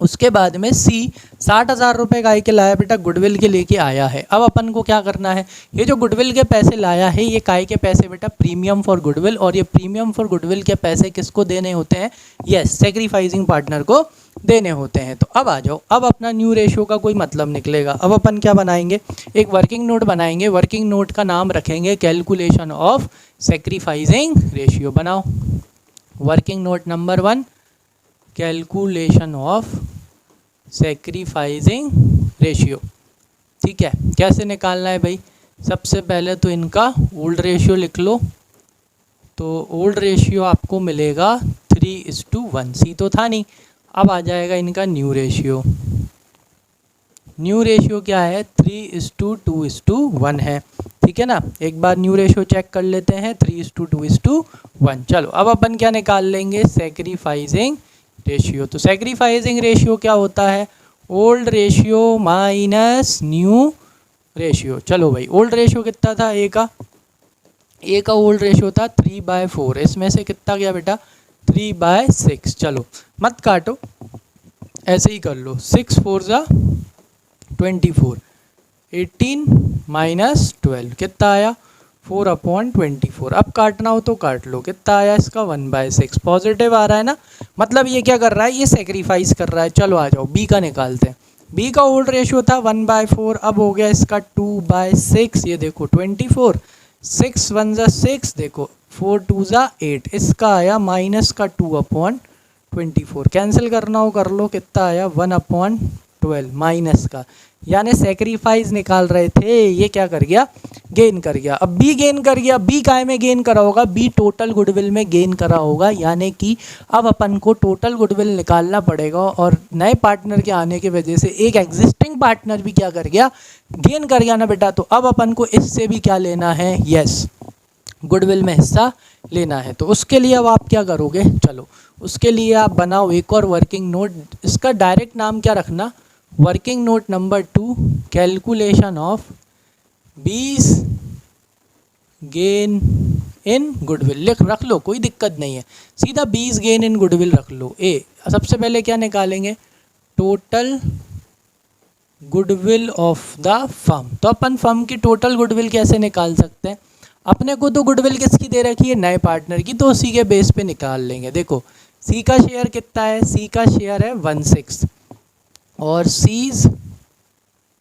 उसके बाद में सी 60,000 रुपये काय के लाया बेटा? गुडविल के लेके आया है। अब अपन को क्या करना है? ये जो गुडविल के पैसे लाया है, ये काय के पैसे बेटा? Premium for goodwill. और ये प्रीमियम फॉर गुडविल के पैसे किसको देने होते हैं? यस, सेक्रीफाइसिंग पार्टनर को देने होते हैं। तो अब आ जाओ, अब अपना न्यू रेशियो का कोई मतलब निकलेगा। अब अपन क्या बनाएंगे? एक वर्किंग नोट बनाएंगे। वर्किंग नोट का नाम रखेंगे कैलकुलेशन ऑफ सेक्रीफाइसिंग रेशियो। बनाओ working note number 1, calculation of sacrificing ratio. ठीक है, कैसे निकालना है भाई? सबसे पहले तो इनका ओल्ड रेशियो लिख लो। तो ओल्ड रेशियो आपको मिलेगा 3:1। सी तो था नहीं। अब आ जाएगा इनका न्यू रेशियो। न्यू रेशियो क्या है? 3:2:1 है। ठीक है ना, एक बार न्यू रेशियो चेक कर लेते हैं। 3:2:1। चलो अब अपन क्या निकाल लेंगे? Sacrificing ratio. तो सेक्रीफाइसिंग रेशियो क्या होता है? Old ratio minus new ratio. चलो भाई ओल्ड रेशियो कितना था? ए का ओल्ड रेशियो था 3/4। इसमें से कितना गया बेटा? 3/6। चलो मत काटो, ऐसे ही कर लो। 6 4 जा 24, 18 माइनस 12 कितना आया 4/24। अब काटना हो तो काट लो, कितना आया इसका 1/6। पॉजिटिव आ रहा है ना, मतलब ये क्या कर रहा है, ये सेक्रीफाइस कर रहा है। चलो आ जाओ बी का निकालते हैं। बी का ओल्ड रेशियो था 1/4, अब हो गया इसका 2/6। ये देखो 24, 6 1 ज़ा 6, देखो 4 2 ज़ा 8, इसका आया माइनस का 2/24। कैंसिल करना हो कर लो, कितना आया 1/12 माइनस का, यानी सेक्रीफाइस निकाल रहे थे, ये क्या कर गया गेन कर गया। अब बी गेन कर गया, बी काय में गेन करा होगा, बी टोटल गुडविल में गेन करा होगा, यानी कि अब अपन को टोटल गुडविल निकालना पड़ेगा। और नए पार्टनर के आने की वजह से एक एग्जिस्टिंग पार्टनर भी क्या कर गया गेन कर गया ना बेटा। तो अब अपन को इससे भी क्या लेना है, यस गुडविल में हिस्सा लेना है। तो उसके लिए अब आप क्या करोगे, चलो उसके लिए आप बनाओ एक और वर्किंग नोट। इसका डायरेक्ट नाम क्या रखना, working note number 2, calculation of बीस गेन इन गुडविल। रख लो, कोई दिक्कत नहीं है, सीधा 20 गेन इन गुडविल रख लो। ए सबसे पहले क्या निकालेंगे, total goodwill of the firm. तो अपन फर्म की टोटल गुडविल कैसे निकाल सकते हैं, अपने को तो गुडविल किसकी दे रखी है, नए पार्टनर की, तो उसी के बेस पे निकाल लेंगे। देखो सी का शेयर कितना है, सी का शेयर है 1/6 और सीज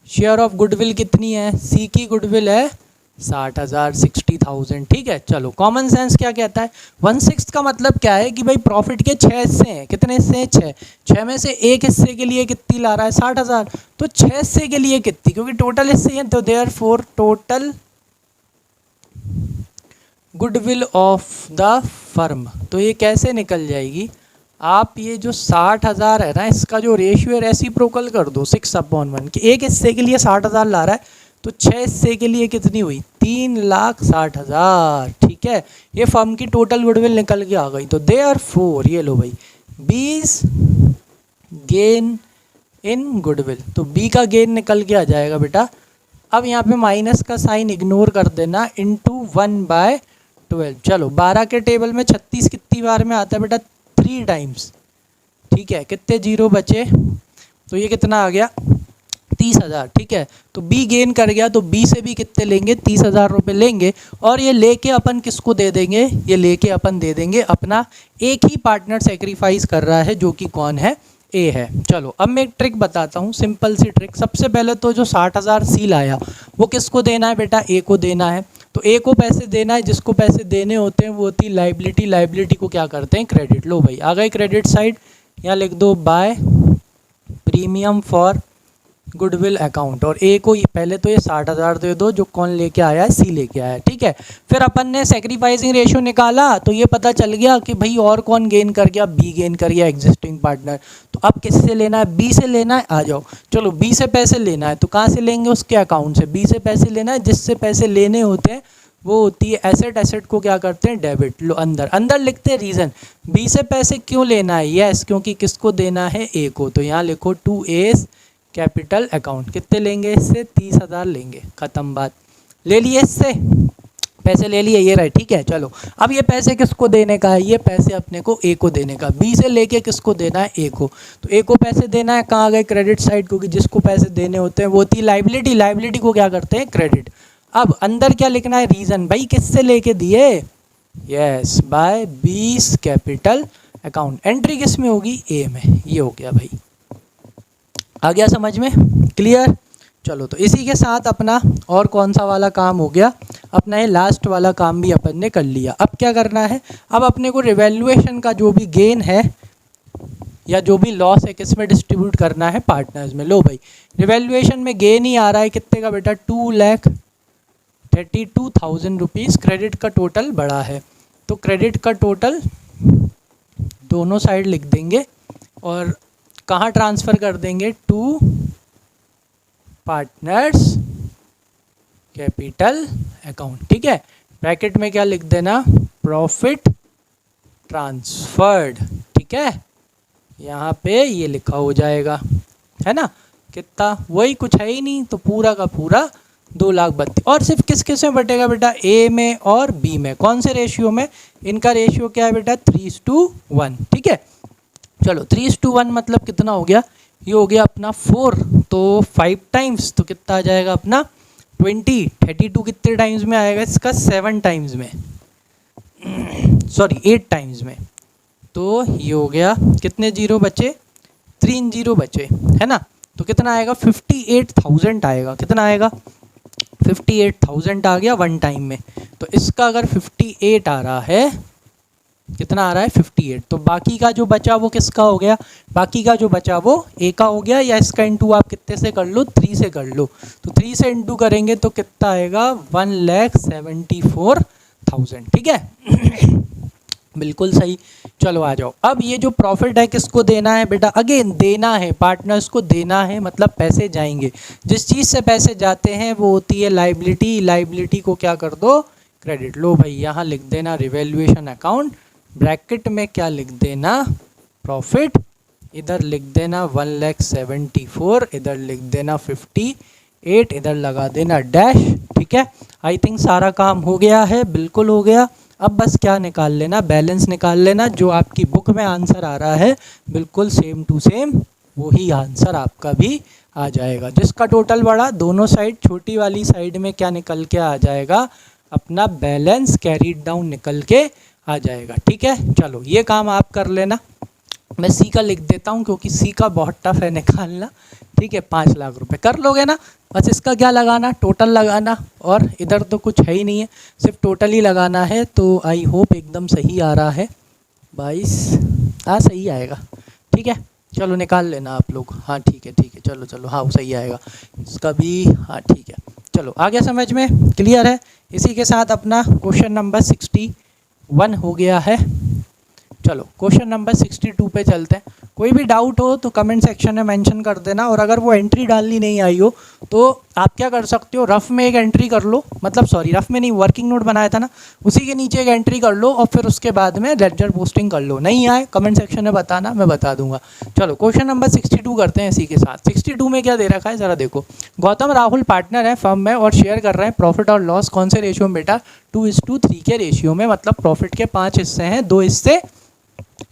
शेयर ऑफ गुडविल कितनी है, सी की गुडविल है 60,000 60,000। ठीक है, चलो कॉमन सेंस क्या कहता है, 1/6 का मतलब क्या है कि भाई प्रॉफिट के 6 हिस्से हैं, कितने हिस्से हैं 6, 6 में से एक हिस्से के लिए कितनी ला रहा है 60,000, तो 6 हिस्से के लिए कितनी, क्योंकि टोटल हिस्से हैं, तो therefore total goodwill of the firm. तो ये कैसे निकल जाएगी, आप ये जो 60,000 है ना, इसका जो रेशियो है रेसिप्रोकल कर दो 6/1 कि एक हिस्से के लिए 60,000 ला रहा है, तो 6 हिस्से के लिए कितनी हुई 3,60,000। ठीक है, ये फर्म की टोटल गुडविल निकल के आ गई। तो देयरफॉर ये लो भाई 20 गेन इन गुडविल, तो बी का गेन निकल के आ जाएगा बेटा। अब यहाँ पे माइनस का साइन इग्नोर कर देना, इंटू 1/12। चलो 12 के टेबल में 36 कितनी बार में आता है बेटा, 3 टाइम्स। ठीक है, कितने जीरो बचे, तो ये कितना आ गया 30,000। ठीक है, तो बी गेन कर गया, तो बी से भी कितने लेंगे 30,000 रुपये लेंगे, और ये लेके अपन किसको दे देंगे, ये लेके अपन दे देंगे अपना एक ही पार्टनर सेक्रीफाइस कर रहा है, जो कि कौन है, ए है। चलो अब मैं एक ट्रिक बताता हूँ, सिंपल सी ट्रिक। सबसे पहले तो जो 60,000 सी लाया वो किसको देना है बेटा, ए को देना है। तो ए को पैसे देना है, जिसको पैसे देने होते हैं वो होती है लाइबिलिटी, लाइबिलिटी को क्या करते हैं क्रेडिट। लो भाई आ गए क्रेडिट साइड, यहाँ लिख दो by premium for goodwill account, और ए को पहले तो ये 60,000 दे दो, जो कौन लेके आया है, सी लेके आया है। ठीक है, फिर अपन ने सेक्रीफाइसिंग रेशियो निकाला, तो ये पता चल गया कि भाई और कौन गेन कर गया, बी गेन कर गया एग्जिस्टिंग पार्टनर। तो अब किससे लेना है, बी से लेना है। आ जाओ, चलो बी से पैसे लेना है, तो कहाँ से लेंगे, उसके अकाउंट से। बी से पैसे लेना है, जिससे पैसे लेने होते हैं वो होती है एसेट, एसेट को क्या करते हैं डेबिट। लो अंदर अंदर लिखते हैं रीज़न, बी से पैसे क्यों लेना है, यस क्योंकि किसको देना है, ए को। तो यहाँ लिखो 2A's कैपिटल अकाउंट, कितने लेंगे इससे 30,000 लेंगे, ख़त्म बात, ले लिए इससे पैसे ले लिए, ये रहे। ठीक है, चलो अब ये पैसे किसको देने का है, ये पैसे अपने को ए को देने का। बी से लेके किसको देना है, ए को। तो ए को पैसे देना है, कहाँ गए क्रेडिट साइड, क्योंकि जिसको पैसे देने होते हैं वो होती है लाइबिलिटी, लाइबिलिटी को क्या करते हैं क्रेडिट। अब अंदर क्या लिखना है, रीज़न, भाई किससे लेके दिए, yes by 20 capital account. Entry किस में होगी, ए में। ये हो गया भाई, आ गया समझ में, क्लियर। चलो तो इसी के साथ अपना और कौन सा वाला काम हो गया, अपना ये लास्ट वाला काम भी अपन ने कर लिया। अब क्या करना है, अब अपने को रिवैल्यूएशन का जो भी गेन है या जो भी लॉस है किस में डिस्ट्रीब्यूट करना है, पार्टनर्स में। लो भाई रिवैल्यूएशन में गेन ही आ रहा है कितने का बेटा, 2,32,000 रुपीज़। क्रेडिट का टोटल बड़ा है, तो क्रेडिट का टोटल दोनों साइड लिख देंगे और कहाँ ट्रांसफ़र कर देंगे, टू पार्टनर्स कैपिटल अकाउंट। ठीक है, ब्रैकेट में क्या लिख देना, प्रॉफिट ट्रांसफर्ड। ठीक है, यहाँ पे ये लिखा हो जाएगा, है ना, कितना, वही कुछ है ही नहीं, तो पूरा का पूरा 2,32,000। और सिर्फ किस किस में बटेगा बेटा, ए में और बी में। कौन से रेशियो में, इनका रेशियो क्या है बेटा 3:1। ठीक है, चलो 3:1 मतलब कितना हो गया, ये हो गया अपना 4, तो 5 टाइम्स तो कितना आ जाएगा अपना 20। 32 कितने टाइम्स में आएगा इसका 7 टाइम्स में, सॉरी 8 टाइम्स में। तो ये हो गया, कितने जीरो बचे, 3 जीरो बचे, है ना। तो कितना आएगा 58,000 आएगा, कितना आएगा 58,000 आ गया 1 टाइम में। तो इसका अगर 58 आ रहा है, कितना आ रहा है 58, तो बाकी का जो बचा वो किसका हो गया, बाकी का जो बचा वो ए का हो गया, या इसका इंटू आप कितने से कर लो 3 से कर लो। तो 3 से इंटू करेंगे तो कितना आएगा 1,74,000, ठीक है। बिल्कुल सही। चलो आ जाओ, अब ये जो प्रॉफिट है किसको देना है बेटा, अगेन देना है, पार्टनर्स को देना है, मतलब पैसे जाएंगे। जिस चीज़ से पैसे जाते हैं वो होती है लाइबिलिटी, लाइबिलिटी को क्या कर दो क्रेडिट। लो भाई यहाँ लिख देना रिवैल्यूएशन अकाउंट, ब्रैकेट में क्या लिख देना प्रॉफिट, इधर लिख देना 1,74,000, इधर लिख देना 58, इधर लगा देना डैश, ठीक है। आई थिंक सारा काम हो गया है, बिल्कुल हो गया। अब बस क्या निकाल लेना, बैलेंस निकाल लेना, जो आपकी बुक में आंसर आ रहा है बिल्कुल सेम टू सेम वही आंसर आपका भी आ जाएगा। जिसका टोटल बढ़ा दोनों साइड, छोटी वाली साइड में क्या निकल के आ जाएगा, अपना बैलेंस कैरीड डाउन निकल के आ जाएगा, ठीक है। चलो ये काम आप कर लेना, मैं सी का लिख देता हूँ क्योंकि सी का बहुत टफ है निकालना, ठीक है। 5 लाख रुपए कर लोगे ना, बस इसका क्या लगाना टोटल लगाना, और इधर तो कुछ है ही नहीं है, सिर्फ टोटल ही लगाना है। तो आई होप एकदम सही आ रहा है 22, हाँ सही आएगा, ठीक है। चलो निकाल लेना आप लोग, हाँ ठीक है ठीक है, चलो चलो हाँ सही आएगा इसका भी, हाँ ठीक है। चलो आ गया समझ में, क्लियर है। इसी के साथ अपना क्वेश्चन नंबर 61 हो गया है। चलो क्वेश्चन नंबर 62 पे चलते हैं। कोई भी डाउट हो तो कमेंट सेक्शन में मेंशन कर देना, और अगर वो एंट्री डालनी नहीं आई हो तो आप क्या कर सकते हो, रफ में एक एंट्री कर लो, मतलब सॉरी रफ में नहीं, वर्किंग नोट बनाया था ना उसी के नीचे एक एंट्री कर लो, और फिर उसके बाद में लेडजर पोस्टिंग कर लो। नहीं आए कमेंट सेक्शन में बताना, मैं बता दूंगा। चलो क्वेश्चन नंबर 62 करते हैं इसी के साथ। 62 में क्या दे रखा है ज़रा देखो, गौतम राहुल पार्टनर है फर्म में और शेयर कर रहे हैं प्रॉफिट और लॉस, कौन से रेशियो में बेटा, 2:3 के रेशियो में, मतलब प्रॉफिट के 5 हिस्से हैं, 2 हिस्से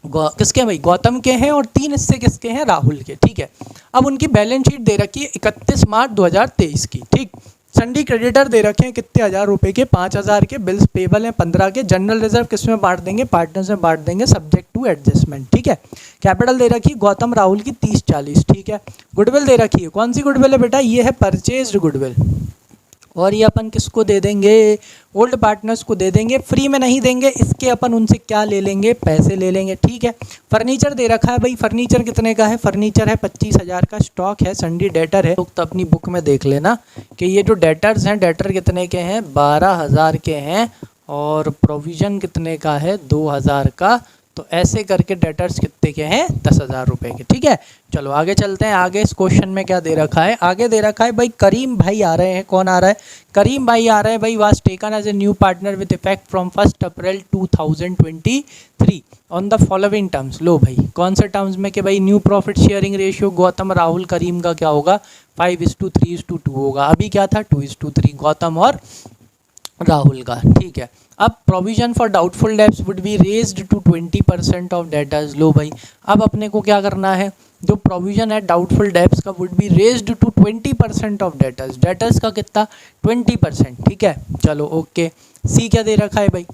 किसके भाई गौतम के हैं, और 3 हिस्से किसके हैं राहुल के, ठीक है। अब उनकी बैलेंस शीट दे रखी है 31 मार्च 2023 की, ठीक। संडी क्रेडिटर दे रखे हैं कितने, 1000 रुपये के, 5000 के, बिल्स पेबल हैं 15 के, जनरल रिजर्व किस में बांट देंगे, पार्टनर्स में बांट देंगे सब्जेक्ट टू एडजस्टमेंट, ठीक है। कैपिटल दे रखी है गौतम राहुल की 30-40, ठीक है। गुडविल दे रखी है, कौन सी गुडविल है बेटा, ये है परचेज्ड गुडविल, और ये अपन किसको दे देंगे, ओल्ड पार्टनर्स को दे देंगे, फ्री में नहीं देंगे, इसके अपन उनसे क्या ले लेंगे, पैसे ले लेंगे, ठीक है। फर्नीचर दे रखा है भाई, फर्नीचर कितने का है, फर्नीचर है 25,000 का, स्टॉक है, संडी डेटर है। तो अपनी बुक में देख लेना कि ये जो डेटर्स हैं, डेटर कितने के हैं 12,000 के हैं, और प्रोविज़न कितने का है 2,000 का। तो ऐसे करके डेटर्स कितने के हैं 10,000 रुपये के, ठीक है। चलो आगे चलते हैं। आगे इस क्वेश्चन में क्या दे रखा है, आगे दे रखा है भाई करीम भाई आ रहे हैं, कौन आ रहा है, करीम भाई आ रहे हैं भाई, was taken as a new partner with effect from 1 April 2023 on the following terms. लो भाई कौन से टर्म्स में, कि भाई new profit sharing ratio Gautam Rahul Karim का क्या होगा 5:3:2 होगा, अभी क्या था 2:3 गौतम और राहुल का, ठीक है। अब provision for doubtful debts would be raised to 20% of debtors. लो भाई अब अपने को क्या करना है, जो प्रोविजन है डाउटफुल डेब्ट्स का would be raised to 20% of debtors, debtors का कितना 20%, ठीक है। चलो ओके। सी क्या दे रखा है भाई,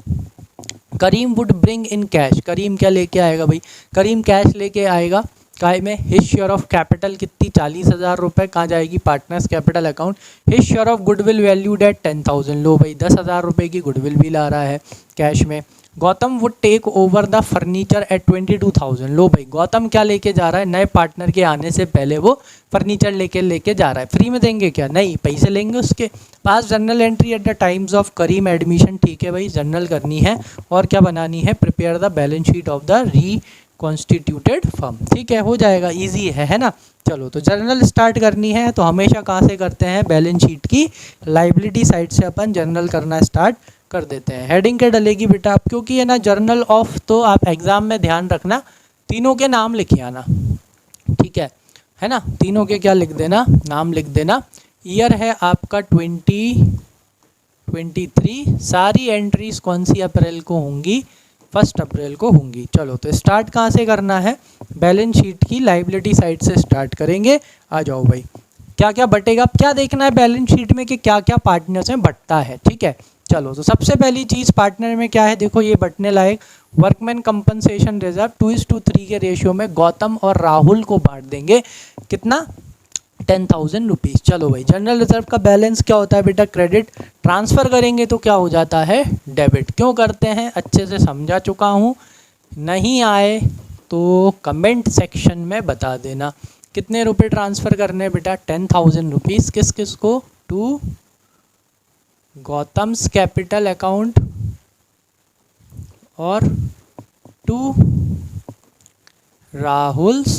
करीम वुड ब्रिंग इन कैश, करीम क्या लेके आएगा भाई, करीम कैश लेके आएगा, काय में हिज शेयर ऑफ कैपिटल कितनी 40,000 रुपये, कहाँ जाएगी partners capital account. His share of goodwill valued at 10,000, लो भाई 10,000 रुपये की गुडविल भी ला रहा है कैश में। Gautam would take over the furniture at 22,000, लो भाई गौतम क्या लेके जा रहा है, नए पार्टनर के आने से पहले वो फर्नीचर लेके जा रहा है, फ्री में देंगे क्या, नहीं पैसे लेंगे उसके पास। Journal entry at the times of Karim admission, ठीक है भाई जर्नल करनी है, और क्या बनानी है, prepare the balance sheet of the री कॉन्स्टिट्यूटेड फर्म, ठीक है हो जाएगा, इजी है ना। चलो तो जर्नल स्टार्ट करनी है तो हमेशा कहाँ से करते हैं, बैलेंस शीट की लाइबिलिटी साइड से अपन जर्नल करना स्टार्ट कर देते हैं। हेडिंग क्या डलेगी बेटा आप, क्योंकि ये ना जर्नल ऑफ, तो आप एग्जाम में ध्यान रखना तीनों के नाम लिखिए आना, ठीक है ना, तीनों के क्या लिख देना, नाम लिख देना। ईयर है आपका 2023, सारी एंट्रीज कौन सी अप्रैल को होंगी 1 अप्रैल को होंगी। चलो तो स्टार्ट कहाँ से करना है, बैलेंस शीट की लाइबिलिटी साइड से स्टार्ट करेंगे। आ जाओ भाई, क्या क्या बटेगा, क्या देखना है बैलेंस शीट में कि क्या क्या पार्टनर्स में बटता है, ठीक है। चलो तो सबसे पहली चीज़ पार्टनर में क्या है, देखो ये बटने लायक वर्कमैन कंपनसेशन रिजर्व 2:3 के रेशियो में गौतम और राहुल को बांट देंगे। कितना, 10,000 रुपीज़। चलो भाई, जनरल रिजर्व का बैलेंस क्या होता है बेटा, क्रेडिट। ट्रांसफ़र करेंगे तो क्या हो जाता है, डेबिट। क्यों करते हैं अच्छे से समझा चुका हूँ, नहीं आए तो कमेंट सेक्शन में बता देना। कितने रुपए ट्रांसफ़र करने बेटा, 10,000 रुपीज़। किस किस को, टू गौतम्स कैपिटल अकाउंट और टू राहुल्स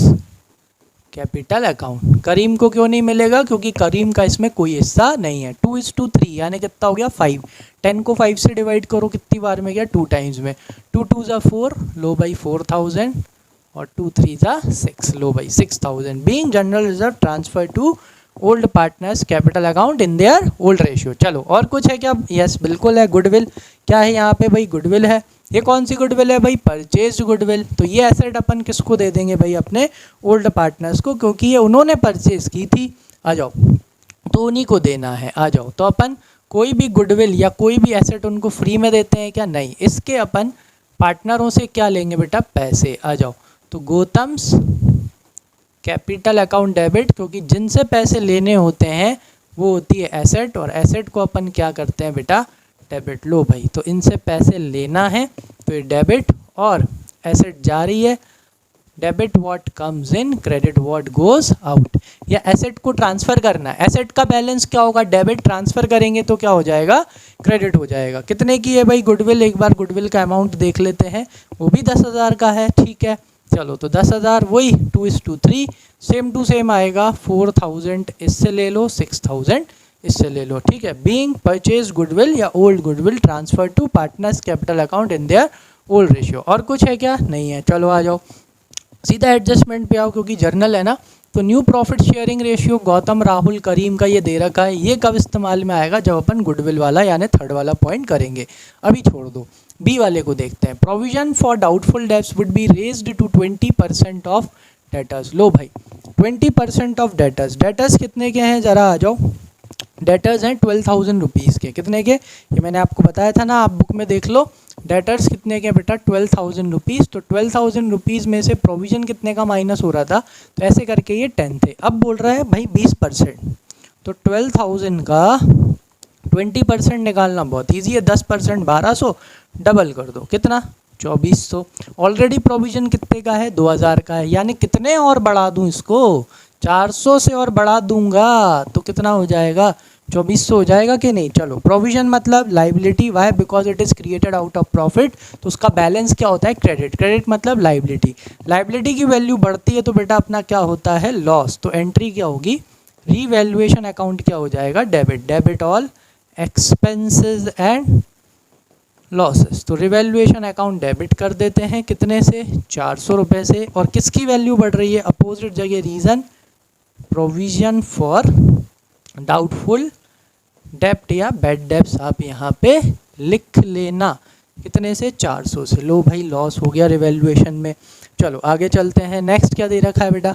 कैपिटल अकाउंट। करीम को क्यों नहीं मिलेगा, क्योंकि करीम का इसमें कोई हिस्सा नहीं है। 2:3 यानी कितना हो गया, 5। 10 को 5 से डिवाइड करो, कितनी बार में गया, 2 टाइम्स में। 2 2 ज़ा 4, लो भाई 4,000, और 2 3 ज़ा 6, लो भाई 6,000। Being general reserve transfer to old partners capital account in their old ratio. चलो और कुछ है क्या, यस बिल्कुल है, गुडविल। क्या है यहाँ पे भाई, गुडविल है। ये कौन सी गुडविल है भाई, परचेज गुडविल। तो ये एसेट अपन किसको दे देंगे भाई, अपने ओल्ड पार्टनर्स को, क्योंकि ये उन्होंने परचेज की थी। आ जाओ, तो उन्हीं को देना है। आ जाओ, तो अपन कोई भी गुडविल या कोई भी एसेट उनको फ्री में देते हैं क्या, नहीं। इसके अपन पार्टनरों से क्या लेंगे बेटा, पैसे। आ जाओ, तो गौतम्स कैपिटल अकाउंट डेबिट, क्योंकि जिनसे पैसे लेने होते हैं वो होती है एसेट, और एसेट को अपन क्या करते हैं बेटा, डेबिट। लो भाई, तो इनसे पैसे लेना है तो ये डेबिट, और एसेट जा रही है, debit what comes in, credit what goes out. या एसेट को ट्रांसफ़र करना है, एसेट का बैलेंस क्या होगा, डेबिट। ट्रांसफ़र करेंगे तो क्या हो जाएगा, क्रेडिट हो जाएगा। कितने की है भाई गुडविल, एक बार गुडविल का अमाउंट देख लेते हैं, वो भी 10,000 का है, ठीक है। चलो तो 10,000 वही 2:3, सेम टू सेम आएगा। 4,000 इससे ले लो, 6,000 इससे ले लो, ठीक है। बीइंग परचेज गुडविल या old goodwill transfer to partners capital account in their old ratio. और कुछ है क्या, नहीं है। चलो आ जाओ, सीधा एडजस्टमेंट पे आओ, क्योंकि जर्नल है ना। तो new profit sharing ratio Gautam Rahul Karim का ये दे रखा है, ये कब इस्तेमाल में आएगा, जब अपन गुडविल वाला यानी थर्ड वाला पॉइंट करेंगे। अभी छोड़ दो, बी वाले को देखते हैं। Provision for doubtful debts would be raised to 20% of debtors. लो भाई, 20% ऑफ डेटर्स। डेटर्स कितने के हैं, जरा आ जाओ। डेटर्स हैं 12,000 रुपीज़ के। कितने के, ये मैंने आपको बताया था ना, आप बुक में देख लो। डेटर्स कितने के बेटा, 12,000 रुपीज़। तो 12,000 रुपीज़ में से प्रोविज़न कितने का माइनस हो रहा था, तो ऐसे करके ये 10 थे। अब बोल रहा है भाई 20%, तो 12,000 का 20% निकालना बहुत ईजी है। 10% 1,200, डबल कर दो, कितना, 2,400। ऑलरेडी प्रोविज़न कितने का है, 2,000 का है, यानी कितने और बढ़ा दूँ इसको, 400 से और बढ़ा दूंगा तो कितना हो जाएगा, 2,400 हो जाएगा कि नहीं। चलो, प्रोविजन मतलब liability, why, because it is created out of profit, तो उसका बैलेंस क्या होता है, क्रेडिट। क्रेडिट मतलब लाइबिलिटी। लाइबिलिटी की वैल्यू बढ़ती है तो बेटा अपना क्या होता है, लॉस। तो एंट्री क्या होगी, रीवैल्यूएशन अकाउंट क्या हो जाएगा, debit. Debit all expenses and losses. तो रिवैल्यूएशन अकाउंट डेबिट कर देते हैं, कितने से, 400 रुपये से। और किसकी वैल्यू बढ़ रही है, अपोजिट जगह रीज़न, प्रोविजन फॉर डाउटफुल डेब्ट या बैड डेब्ट्स आप यहाँ पे लिख लेना। कितने से, 400 से। लो भाई, लॉस हो गया रिवैल्यूएशन में। चलो आगे चलते हैं। नेक्स्ट क्या दे रखा है बेटा,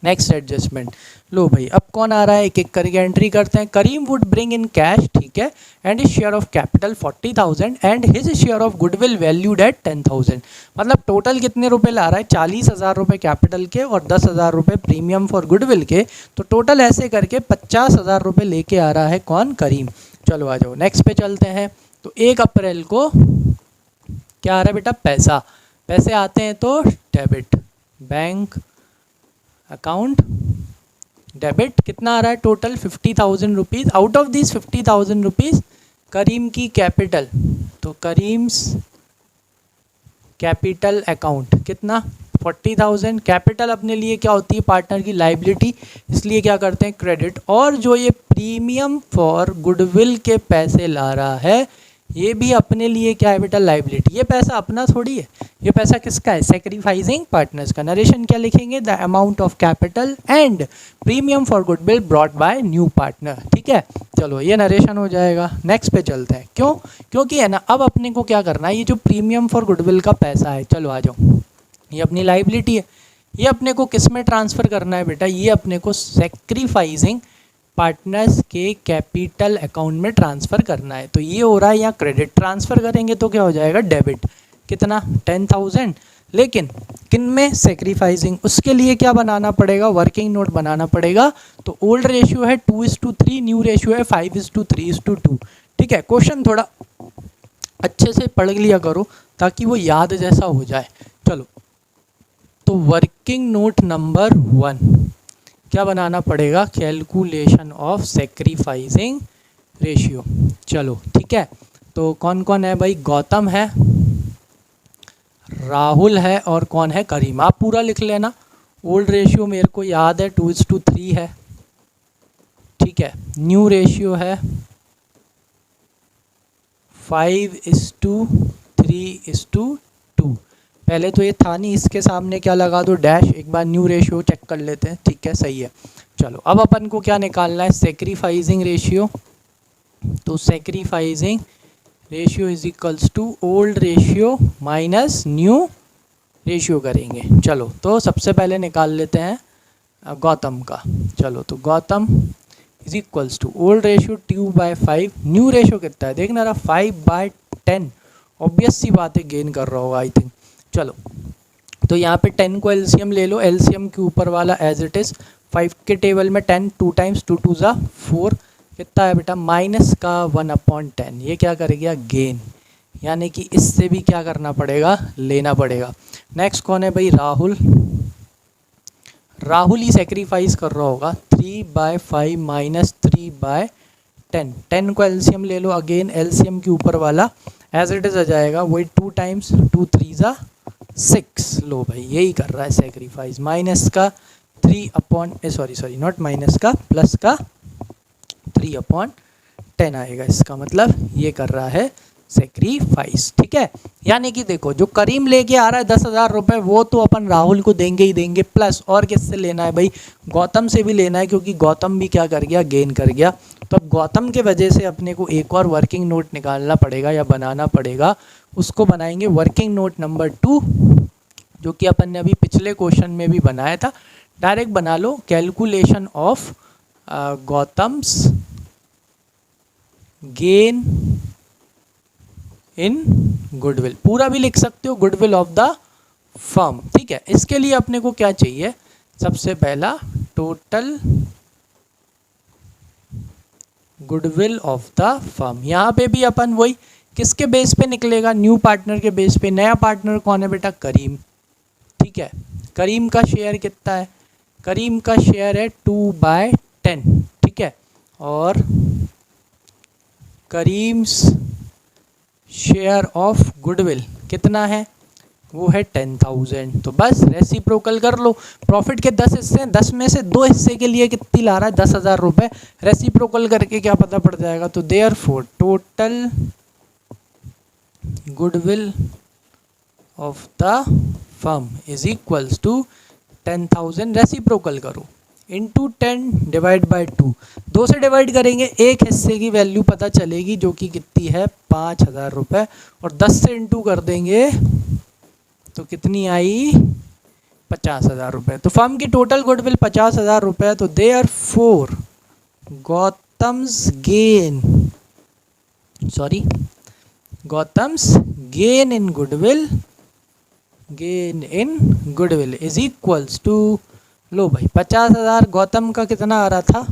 नेक्स्ट एडजस्टमेंट। लो भाई, अब कौन आ रहा है, एक एक करके एंट्री करते हैं। करीम वुड ब्रिंग इन कैश, ठीक है, and his share of capital 40,000 and his share of goodwill valued at 10,000। मतलब टोटल कितने रुपए ला रहा है, 40,000 रुपये कैपिटल के और 10,000 रुपये प्रीमियम फॉर गुडविल के। तो टोटल ऐसे करके 50,000 रुपये लेके आ रहा है कौन, करीम। चलो आ जाओ, नेक्स्ट पे चलते हैं। तो 1 अप्रैल को क्या आ रहा है बेटा, पैसा। पैसे आते हैं तो डेबिट, बैंक अकाउंट डेबिट। कितना आ रहा है total, 50,000 rupees. Out of this 50,000 rupees Karim की कैपिटल, तो करीम्स कैपिटल अकाउंट कितना, 40,000। कैपिटल अपने लिए क्या होती है, पार्टनर की लाइबिलिटी, इसलिए क्या करते हैं, क्रेडिट। और जो ये प्रीमियम फॉर गुडविल के पैसे ला रहा है, ये भी अपने लिए क्या है बेटा, लाइबिलिटी। ये पैसा अपना थोड़ी है, ये पैसा किसका है, सेक्रीफाइसिंग पार्टनर्स का। नरेशन क्या लिखेंगे, the amount of capital and premium for goodwill brought by new partner. ठीक है, चलो ये नरेशन हो जाएगा। नेक्स्ट पे चलते हैं। क्यों, क्योंकि है ना अब अपने को क्या करना है, ये जो प्रीमियम फॉर गुडविल का पैसा है, चलो आ जाओ, ये अपनी लाइबिलिटी है, ये अपने को किस में ट्रांसफ़र करना है बेटा, ये अपने को सेक्रीफाइसिंग पार्टनर्स के कैपिटल अकाउंट में ट्रांसफ़र करना है। तो ये हो रहा है, या क्रेडिट ट्रांसफ़र करेंगे तो क्या हो जाएगा, डेबिट। कितना, 10,000। लेकिन किन में, सेक्रीफाइसिंग। उसके लिए क्या बनाना पड़ेगा, वर्किंग नोट बनाना पड़ेगा। तो ओल्ड रेशियो है 2:3, न्यू रेशियो है 5:3:2। ठीक है, क्वेश्चन थोड़ा अच्छे से पढ़ लिया करो ताकि वो याद जैसा हो जाए। चलो, तो वर्किंग नोट नंबर 1 क्या बनाना पड़ेगा, कैलकुलेशन ऑफ सेक्रीफाइसिंग रेशियो। चलो ठीक है, तो कौन कौन है भाई, गौतम है, राहुल है, और कौन है, करीम। आप पूरा लिख लेना। ओल्ड रेशियो मेरे को याद है 2:3 है। ठीक है, न्यू रेशियो है 5:3:2। पहले तो ये था नहीं, इसके सामने क्या लगा दो, डैश। एक बार न्यू रेशियो चेक कर लेते हैं। ठीक है, सही है। चलो अब अपन को क्या निकालना है, सेक्रीफाइसिंग रेशियो। तो sacrificing ratio is equals to old ratio minus new ratio करेंगे। चलो, तो सबसे पहले निकाल लेते हैं गौतम का। चलो, तो Gautam is equals to old ratio 2/5, new ratio कितना है देखना रहा, 5/10। ऑब्वियस सी बात है, गेन कर रहा होगा आई थिंक। चलो, तो यहाँ पे 10 को एलसीएम ले लो, एलसीएम के ऊपर वाला एज इट इज़। 5 के टेबल में 10, 2 टाइम्स 2 2 ज़ा 4, कितना है बेटा, माइनस का 1/10। ये क्या करेगा, गेन। यानी कि इससे भी क्या करना पड़ेगा, लेना पड़ेगा। नेक्स्ट कौन है भाई, राहुल। राहुल ही सेक्रीफाइस कर रहा होगा, 3/5 माइनस 3/10। 10 को एलसीएम ले लो, अगेन एलसीएम के ऊपर वाला एज इट इज़ आ जाएगा, वही 2 टाइम्स 2 3 ज़ा 6। लो भाई, यही कर रहा है सेक्रीफाइस। माइनस का 3/सॉरी नॉट माइनस का, प्लस का 3/10 आएगा। इसका मतलब ये कर रहा है सेक्रीफाइस। ठीक है, यानी कि देखो, जो करीम लेके आ रहा है 10,000 रुपये, वो तो अपन राहुल को देंगे ही देंगे, प्लस और किससे लेना है भाई, गौतम से भी लेना है, क्योंकि गौतम भी क्या कर गया, गेन कर गया। तो अब गौतम के वजह से अपने को एक और वर्किंग नोट निकालना पड़ेगा या बनाना पड़ेगा। उसको बनाएंगे वर्किंग नोट नंबर 2, जो कि अपन ने अभी पिछले क्वेश्चन में भी बनाया था। डायरेक्ट बना लो, calculation of Gautam's gain in goodwill. पूरा भी लिख सकते हो, गुडविल ऑफ द फर्म। ठीक है, इसके लिए अपने को क्या चाहिए, सबसे पहला total goodwill of the firm. यहाँ पे भी अपन वही किसके बेस पे निकलेगा, न्यू पार्टनर के बेस पे। नया पार्टनर कौन है बेटा, करीम। ठीक है, करीम का शेयर कितना है, करीम का शेयर है 2/10। ठीक है, और करीम्स शेयर ऑफ गुडविल कितना है, वो है 10,000। तो बस रेसिप्रोकल कर लो। प्रॉफिट के 10 हिस्से हैं, 10 में से 2 हिस्से के लिए कितनी ला रहा है, 10,000 रुपये। रेसिप्रोकल करके क्या पता पड़ जाएगा। तो therefore total goodwill of the firm is equals to 10,000। Reciprocal करो, इंटू 10 डिवाइड बाई 2। 2 से डिवाइड करेंगे, एक हिस्से की वैल्यू पता चलेगी, जो कि कितनी है, 5,000 रुपये। और 10 से इंटू कर देंगे तो कितनी आई, 50,000 रुपये। तो फर्म की टोटल गुडविल 50,000 रुपये। तो therefore Gautam's gain in goodwill is equals to, लो भाई 50,000 गौतम का कितना आ रहा था,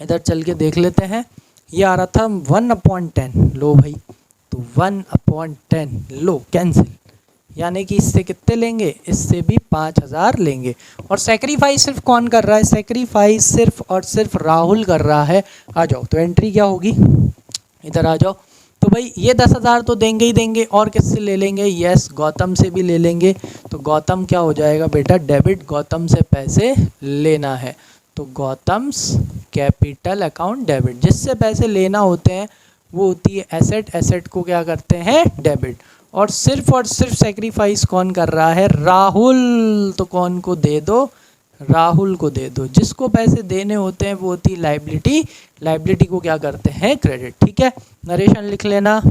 इधर चल के देख लेते हैं। ये आ रहा था 1/10। लो भाई, तो 1/10 लो कैंसिल। यानी कि इससे कितने लेंगे, इससे भी 5,000 लेंगे। और सेक्रीफाइस सिर्फ कौन कर रहा है, सेक्रीफाइस सिर्फ और सिर्फ राहुल कर रहा है। आ जाओ, तो एंट्री क्या होगी, इधर आ जाओ। तो भाई ये 10,000 तो देंगे ही देंगे, और किससे ले लेंगे, यस गौतम से भी ले लेंगे। तो गौतम क्या हो जाएगा बेटा, डेबिट। गौतम से पैसे लेना है, तो गौतम्स कैपिटल अकाउंट डेबिट। जिससे पैसे लेना होते हैं वो होती है एसेट, एसेट को क्या करते हैं डेबिट। और सिर्फ सेक्रीफाइस कौन कर रहा है, राहुल, तो कौन को दे दो, राहुल को दे दो। जिसको पैसे देने होते हैं वो होती है लाइबिलिटी, लाइबिलिटी को क्या करते हैं क्रेडिट। ठीक है, नरेशन लिख लेना,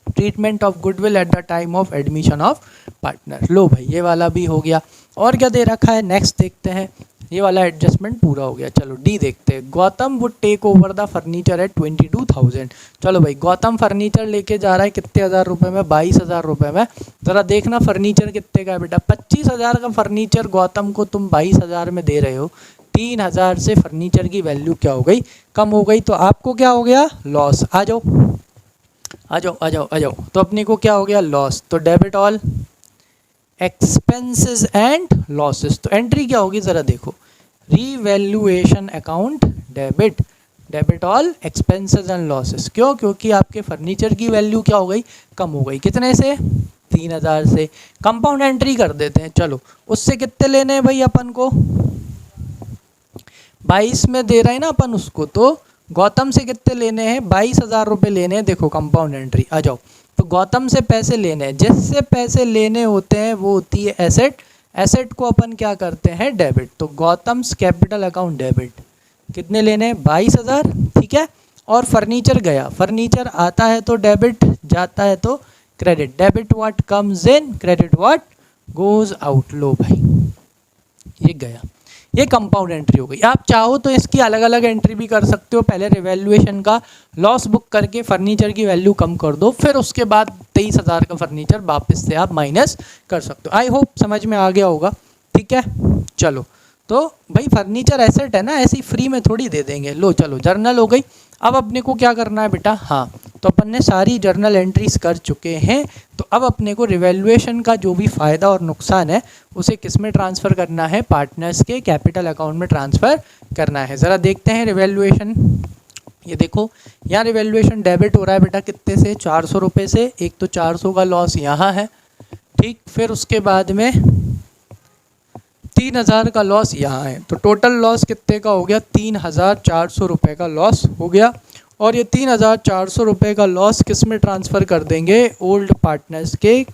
treatment of goodwill at the time of admission of partner. लो भाई ये वाला भी हो गया। और क्या दे रखा है, नेक्स्ट देखते हैं, ये वाला एडजस्टमेंट पूरा हो गया। चलो डी देखते हैं, Gautam would take over the furniture at 22,000। चलो भाई गौतम फर्नीचर लेके जा रहा है कितने हज़ार रुपये में, 22,000 रुपये में। ज़रा देखना फर्नीचर कितने का है बेटा, 25,000 का फर्नीचर गौतम को तुम 22,000 में दे रहे हो। 3,000 से फर्नीचर की वैल्यू क्या हो गई, कम हो गई। तो आपको क्या हो गया, लॉस। आ जाओ आ जाओ आ जाओ आ जाओ। तो अपने को क्या हो गया, लॉस। तो debit all expenses and losses. तो एंट्री क्या होगी ज़रा देखो, revaluation account debit, debit all expenses and losses. क्यों, क्योंकि आपके फर्नीचर की वैल्यू क्या हो गई, कम हो गई। कितने से, 3,000 से। कंपाउंड एंट्री कर देते हैं। चलो उससे कितने लेने हैं भाई अपन को, 22 में दे रहे हैं ना अपन उसको, तो गौतम से कितने लेने हैं, 22,000 रुपये लेने हैं। देखो कंपाउंड एंट्री, आ जाओ। तो गौतम से पैसे लेने हैं, जिससे पैसे लेने होते हैं वो होती है एसेट, एसेट को अपन क्या करते हैं डेबिट। तो गौतम्स कैपिटल अकाउंट डेबिट, कितने लेने हैं, 22,000। ठीक है, और फर्नीचर गया, फर्नीचर आता है तो डेबिट, जाता है तो credit. Debit what comes in, credit what goes out. लो भाई ये गया, ये कंपाउंड एंट्री हो गई। आप चाहो तो इसकी अलग अलग एंट्री भी कर सकते हो। पहले रिवैल्यूएशन का लॉस बुक करके फर्नीचर की वैल्यू कम कर दो, फिर उसके बाद 23,000 का फर्नीचर वापस से आप माइनस कर सकते हो। आई होप समझ में आ गया होगा। ठीक है, चलो तो भाई फर्नीचर एसेट है ना, ऐसी फ्री में थोड़ी दे देंगे। लो चलो जर्नल हो गई। अब अपने को क्या करना है बेटा, हाँ तो अपन ने सारी जर्नल एंट्रीज कर चुके हैं। तो अब अपने को रिवैल्यूएशन का जो भी फ़ायदा और नुकसान है उसे किस में ट्रांसफ़र करना है, पार्टनर्स के कैपिटल अकाउंट में ट्रांसफ़र करना है। ज़रा देखते हैं रिवैल्यूएशन। ये देखो यहाँ रिवैल्यूएशन डेबिट हो रहा है बेटा कितने से, 400 रुपये से। एक तो 400 का लॉस यहाँ है, ठीक। फिर उसके बाद में 3,000 का लॉस यहाँ है। तो टोटल लॉस कितने का हो गया, 3,400 रुपये का लॉस हो गया। और ये 3,400 रुपये का लॉस किस में ट्रांसफ़र कर देंगे, ओल्ड पार्टनर्स के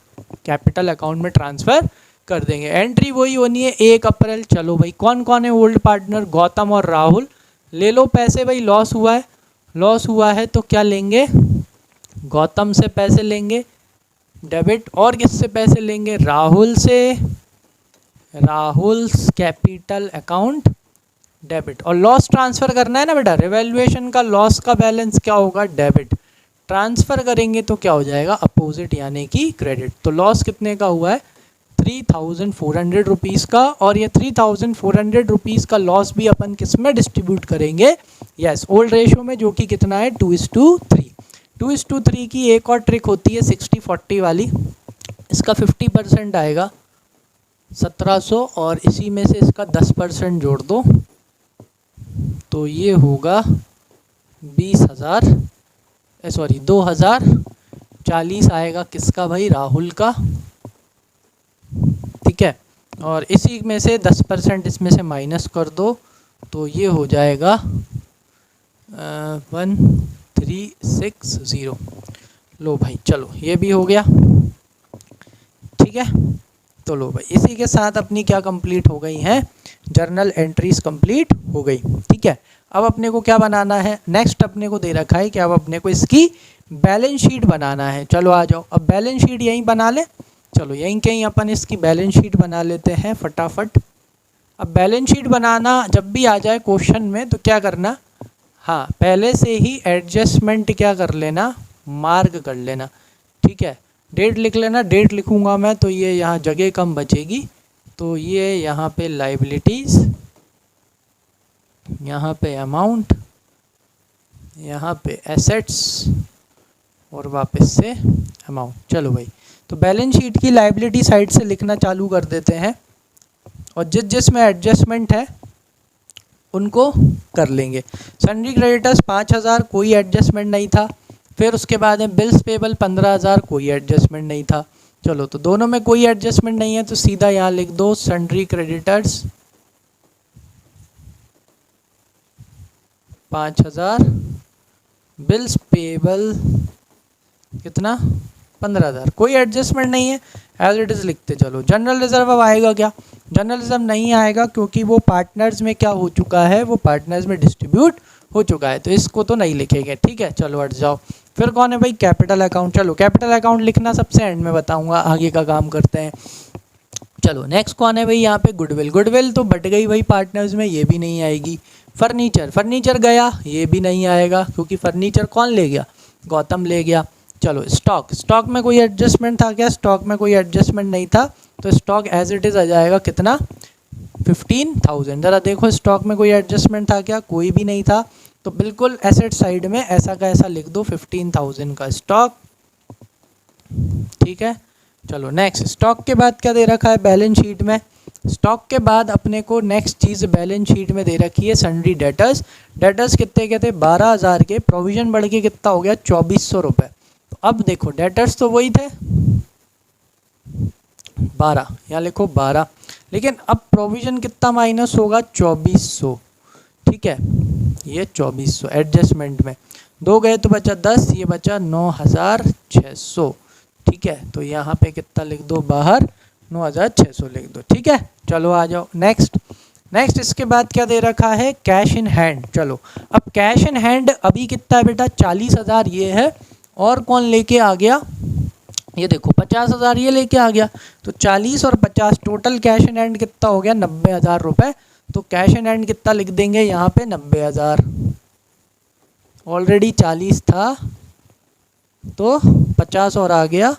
कैपिटल अकाउंट में ट्रांसफ़र कर देंगे। एंट्री वही होनी है 1 अप्रैल। चलो भाई कौन कौन है ओल्ड पार्टनर, गौतम और राहुल। ले लो पैसे भाई, लॉस हुआ है, लॉस हुआ है तो क्या लेंगे, गौतम से पैसे लेंगे डेबिट, और किससे पैसे लेंगे, राहुल से, राहुल्स कैपिटल अकाउंट डेबिट। और लॉस ट्रांसफ़र करना है ना बेटा, रिवैल्यूएशन का लॉस का बैलेंस क्या होगा, डेबिट। ट्रांसफ़र करेंगे तो क्या हो जाएगा, अपोजिट यानी कि क्रेडिट। तो लॉस कितने का हुआ है, 3,400 रुपीज़ का। और ये 3,400 रुपीज़ का लॉस भी अपन किस में डिस्ट्रीब्यूट करेंगे, यस ओल्ड रेशो में, जो कि कितना है 2:3। 2:3 की एक और ट्रिक होती है 60-40 वाली। इसका 50% आएगा 1,700, और इसी में से इसका 10% जोड़ दो तो ये होगा 20,000, सॉरी 2,040 आएगा किसका भाई, राहुल का। ठीक है, और इसी में से 10% इसमें से माइनस कर दो तो ये हो जाएगा 1,360। लो भाई चलो ये भी हो गया। ठीक है, तो लो भाई इसी के साथ अपनी क्या कंप्लीट हो गई हैं, जर्नल एंट्रीज कंप्लीट हो गई। ठीक है, अब अपने को क्या बनाना है, नेक्स्ट अपने को दे रखा है कि अब अपने को इसकी बैलेंस शीट बनाना है। चलो आ जाओ, अब बैलेंस शीट यहीं बना ले। चलो यहीं कहीं अपन इसकी बैलेंस शीट बना लेते हैं फटाफट। अब बैलेंस शीट बनाना जब भी आ जाए क्वेश्चन में तो क्या करना, हाँ पहले से ही एडजस्टमेंट क्या कर लेना, मार्क कर लेना। ठीक है, डेट लिख लेना, डेट लिखूंगा मैं तो ये यहाँ जगह कम बचेगी। तो ये यहाँ पे लाइबिलिटीज़, यहाँ पे अमाउंट, यहाँ पे एसेट्स, और वापस से अमाउंट। चलो भाई तो बैलेंस शीट की लाइबिलिटी साइड से लिखना चालू कर देते हैं, और जिसमें एडजस्टमेंट है उनको कर लेंगे। सन्ड्री क्रेडिटर्स 5,000, कोई एडजस्टमेंट नहीं था। फिर उसके बाद है बिल्स पेबल 15,000, कोई एडजस्टमेंट नहीं था। चलो तो दोनों में कोई एडजस्टमेंट नहीं है तो सीधा यहाँ लिख दो सन्ड्री क्रेडिटर्स 5,000 बिल्स पेबल कितना 15,000, कोई एडजस्टमेंट नहीं है, एज इट इज़ लिखते चलो। जनरल रिजर्व अब आएगा क्या? जनरल रिजर्व नहीं आएगा क्योंकि वो पार्टनर्स में क्या हो चुका है, वो पार्टनर्स में डिस्ट्रीब्यूट हो चुका है, तो इसको तो नहीं लिखेंगे। ठीक है, चलो हट जाओ। फिर कौन है भाई? Capital account. चलो कैपिटल अकाउंट लिखना सबसे एंड में बताऊंगा, आगे का काम करते हैं। चलो नेक्स्ट कौन है भाई यहाँ पे? गुडविल। गुडविल तो बट गई भाई पार्टनर्स में, ये भी नहीं आएगी। फर्नीचर, फर्नीचर गया, ये भी नहीं आएगा क्योंकि फर्नीचर कौन ले गया? गौतम ले गया। चलो स्टॉक, स्टॉक में कोई एडजस्टमेंट था क्या? स्टॉक में कोई एडजस्टमेंट नहीं था, तो स्टॉक एज इट इज़ आ जाएगा कितना? 15,000। ज़रा देखो स्टॉक में कोई एडजस्टमेंट था क्या? कोई भी नहीं था, तो बिल्कुल एसेट साइड में ऐसा का ऐसा लिख दो 15,000 का स्टॉक। ठीक है, चलो नेक्स्ट। स्टॉक के बाद क्या दे रखा है बैलेंस शीट में? स्टॉक के बाद अपने को नेक्स्ट चीज़ बैलेंस शीट में दे रखी है सन्ड्री डेटर्स। डेटर्स कितने के थे? 12,000 के, प्रोविजन बढ़ के कितना हो गया? 2400 रुपये। तो अब देखो डेटर्स तो वही थे 12, यहाँ लिखो 12, लेकिन अब प्रोविजन कितना माइनस होगा? 2400। ठीक है, ये 2400 एडजस्टमेंट में, 2 गए तो बचा 10, ये बचा 9,600। ठीक है, तो यहाँ पे कितना लिख दो बाहर? 9,600 लिख दो। ठीक है, चलो आ जाओ नेक्स्ट। नेक्स्ट इसके बाद क्या दे रखा है? Cash in hand. चलो अब कैश इन हैंड अभी कितना है बेटा? 40,000 ये है, और कौन लेके आ गया? ये देखो 50,000 ये लेके आ गया, तो 40 और 50 टोटल कैश इन हैंड कितना हो गया? 90,000 रुपये। तो कैश इन हैंड कितना लिख देंगे यहाँ पे? 90,000। ऑलरेडी 40 था तो 50 और आ गया,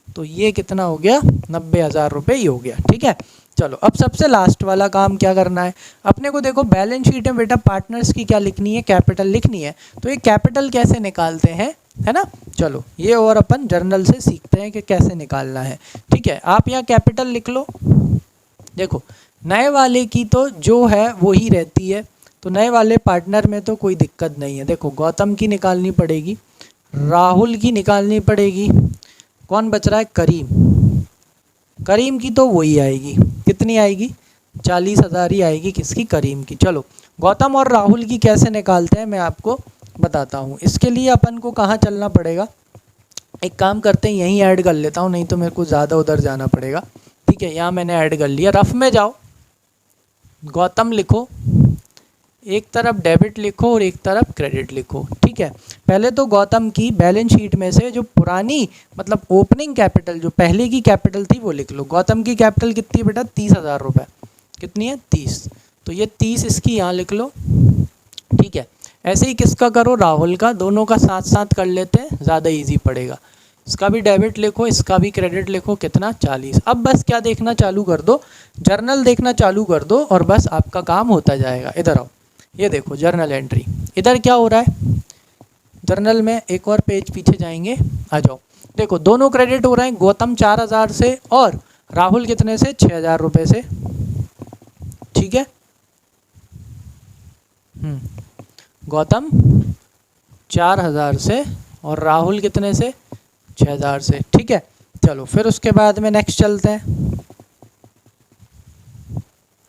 तो ये कितना हो गया? 90,000 रुपये ही हो गया। ठीक है, चलो अब सबसे लास्ट वाला काम क्या करना है अपने को? देखो बैलेंस शीट में बेटा पार्टनर्स की क्या लिखनी है? कैपिटल लिखनी है। तो ये कैपिटल कैसे निकालते हैं, है ना? चलो ये और अपन जर्नल से सीखते हैं कि कैसे निकालना है। ठीक है, आप यहाँ कैपिटल लिख लो। देखो नए वाले की तो जो है वो ही रहती है, तो नए वाले पार्टनर में तो कोई दिक्कत नहीं है। देखो गौतम की निकालनी पड़ेगी, राहुल की निकालनी पड़ेगी, कौन बच रहा है? करीम। करीम की तो वही आएगी, कितनी आएगी? 40,000 ही आएगी। किसकी? करीम की। चलो गौतम और राहुल की कैसे निकालते हैं मैं आपको बताता हूँ। इसके लिए अपन को कहाँ चलना पड़ेगा? एक काम करते हैं, यहीं ऐड कर लेता हूँ, नहीं तो मेरे को ज़्यादा उधर जाना पड़ेगा। ठीक है, यहाँ मैंने ऐड कर लिया। रफ में जाओ, गौतम लिखो, एक तरफ डेबिट लिखो और एक तरफ क्रेडिट लिखो। ठीक है, पहले तो गौतम की बैलेंस शीट में से जो पुरानी मतलब ओपनिंग कैपिटल जो पहले की कैपिटल थी वो लिख लो। गौतम की कैपिटल कितनी है बेटा? 30,000 रुपये। कितनी है? 30। तो ये 30 इसकी यहाँ लिख लो। ठीक है, ऐसे ही किसका करो? राहुल का। दोनों का साथ साथ कर लेते हैं, ज़्यादा इजी पड़ेगा। इसका भी डेबिट लिखो, इसका भी क्रेडिट लिखो। कितना? 40। अब बस क्या देखना चालू कर दो? जर्नल देखना चालू कर दो और बस आपका काम होता जाएगा। इधर आओ, ये देखो जर्नल एंट्री। इधर क्या हो रहा है? जर्नल में एक और पेज पीछे जाएंगे, आ जाओ। देखो दोनों क्रेडिट हो रहे हैं, गौतम 4,000 से और राहुल कितने से? 6,000 रुपये से। ठीक है, गौतम 4,000 से और राहुल कितने से? 6,000 से। ठीक है, चलो फिर उसके बाद में नेक्स्ट चलते हैं।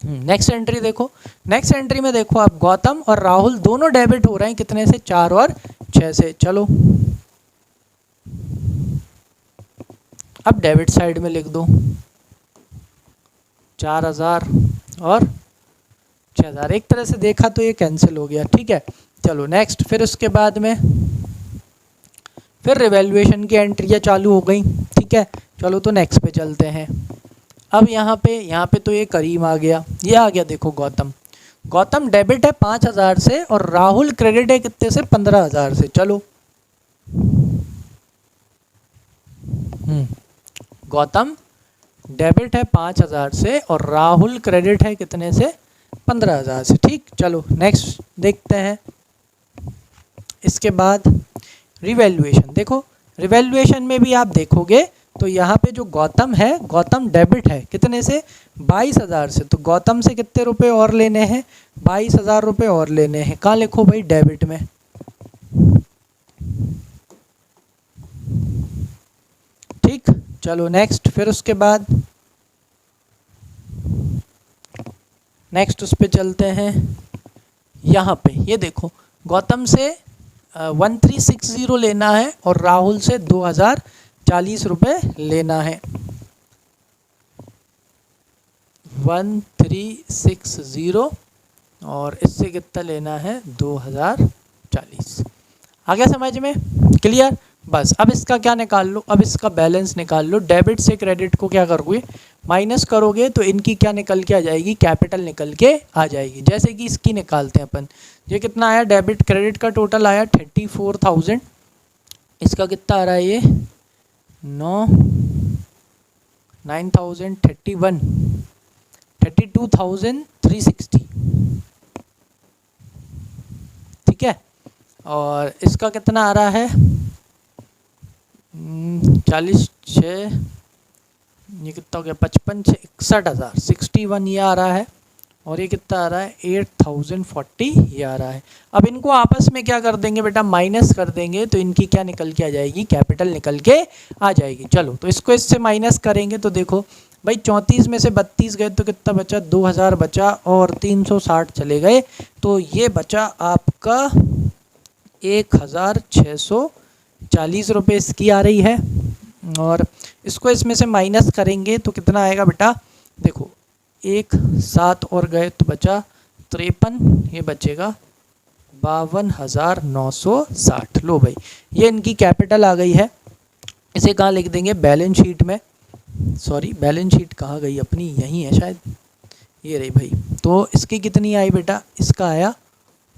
नेक्स्ट एंट्री देखो। नेक्स्ट एंट्री में देखो आप, गौतम और राहुल दोनों डेबिट हो रहे हैं कितने से? 4 और 6 से। चलो अब डेबिट साइड में लिख दो 4,000 और 6,000। एक तरह से देखा तो ये कैंसिल हो गया। ठीक है, चलो नेक्स्ट। फिर उसके बाद में फिर रिवैल्यूएशन की एंट्रियाँ चालू हो गई। ठीक है, चलो तो नेक्स्ट पे चलते हैं। अब यहाँ पे तो ये करीम आ गया, ये आ गया। देखो गौतम, गौतम डेबिट है 5,000 से और राहुल क्रेडिट है कितने से? 15,000 से। चलो गौतम डेबिट है 5,000 से और राहुल क्रेडिट है कितने से? 15,000 से। ठीक, चलो नेक्स्ट देखते हैं। इसके बाद रिवैल्यूएशन। देखो रिवैल्यूएशन में भी आप देखोगे तो यहाँ पे जो गौतम है, गौतम डेबिट है कितने से? 22,000 से। तो गौतम से कितने रुपए और लेने हैं? 22,000 रुपये और लेने हैं। कहाँ लिखो भाई? डेबिट में। ठीक, चलो नेक्स्ट। फिर उसके बाद नेक्स्ट उस पे चलते हैं। यहाँ पे ये देखो, गौतम से 1360 लेना है और राहुल से 2040 रुपये लेना है। 1360 और इससे कितना लेना है 2040। आ गया समझ में? क्लियर? बस अब इसका क्या निकाल लो, अब इसका बैलेंस निकाल लो। डेबिट से क्रेडिट को क्या करोगे, माइनस करोगे तो इनकी क्या निकल के आ जाएगी, कैपिटल निकल के आ जाएगी। जैसे कि इसकी निकालते हैं अपन, ये कितना आया, डेबिट क्रेडिट का टोटल आया 34,000, इसका कितना आ रहा है ये 32,360, ठीक है। और इसका कितना आ रहा है 40 6, ये कितना हो गया 55 6 61,000, 61 ये आ रहा है। और ये कितना आ रहा है 8,040 ये आ रहा है। अब इनको आपस में क्या कर देंगे बेटा, माइनस कर देंगे तो इनकी क्या निकल के आ जाएगी, कैपिटल निकल के आ जाएगी। चलो तो इसको इससे माइनस करेंगे तो देखो भाई 34 में से 32 गए तो कितना बचा, 2000 बचा और 360 चले गए तो ये बचा आपका 1,640 रुपये इसकी आ रही है। और इसको इसमें से माइनस करेंगे तो कितना आएगा बेटा, देखो 1 7 और गए तो बचा 53, ये बचेगा 52,960। लो भाई ये इनकी कैपिटल आ गई है। इसे कहाँ लिख देंगे, बैलेंस शीट में। सॉरी बैलेंस शीट कहाँ गई अपनी, यहीं है शायद, ये रही भाई। तो इसकी कितनी आई बेटा, इसका आया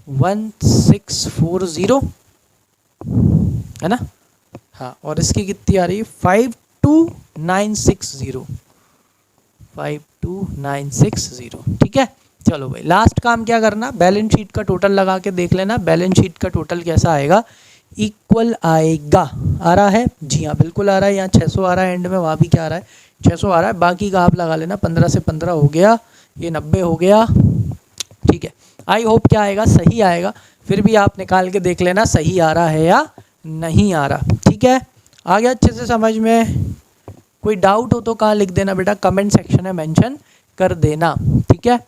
1640 है ना, हाँ। और इसकी कितनी आ रही है 52,960, 52,960, ठीक है। चलो भाई लास्ट काम क्या करना, बैलेंस शीट का टोटल लगा के देख लेना, बैलेंस शीट का टोटल कैसा आएगा, इक्वल आएगा। आ रहा है, जी हाँ बिल्कुल आ रहा है। यहाँ 600 आ रहा है एंड में, वहाँ भी क्या आ रहा है 600 आ रहा है। बाकी का आप लगा लेना, 15 से 15 हो गया, ये 90 हो गया, ठीक है। आई होप क्या आएगा, सही आएगा। फिर भी आप निकाल के देख लेना सही आ रहा है या नहीं आ रहा, ठीक है। आ गया अच्छे से समझ में? कोई डाउट हो तो कहाँ लिख देना बेटा, कमेंट सेक्शन में मेंशन कर देना, ठीक है।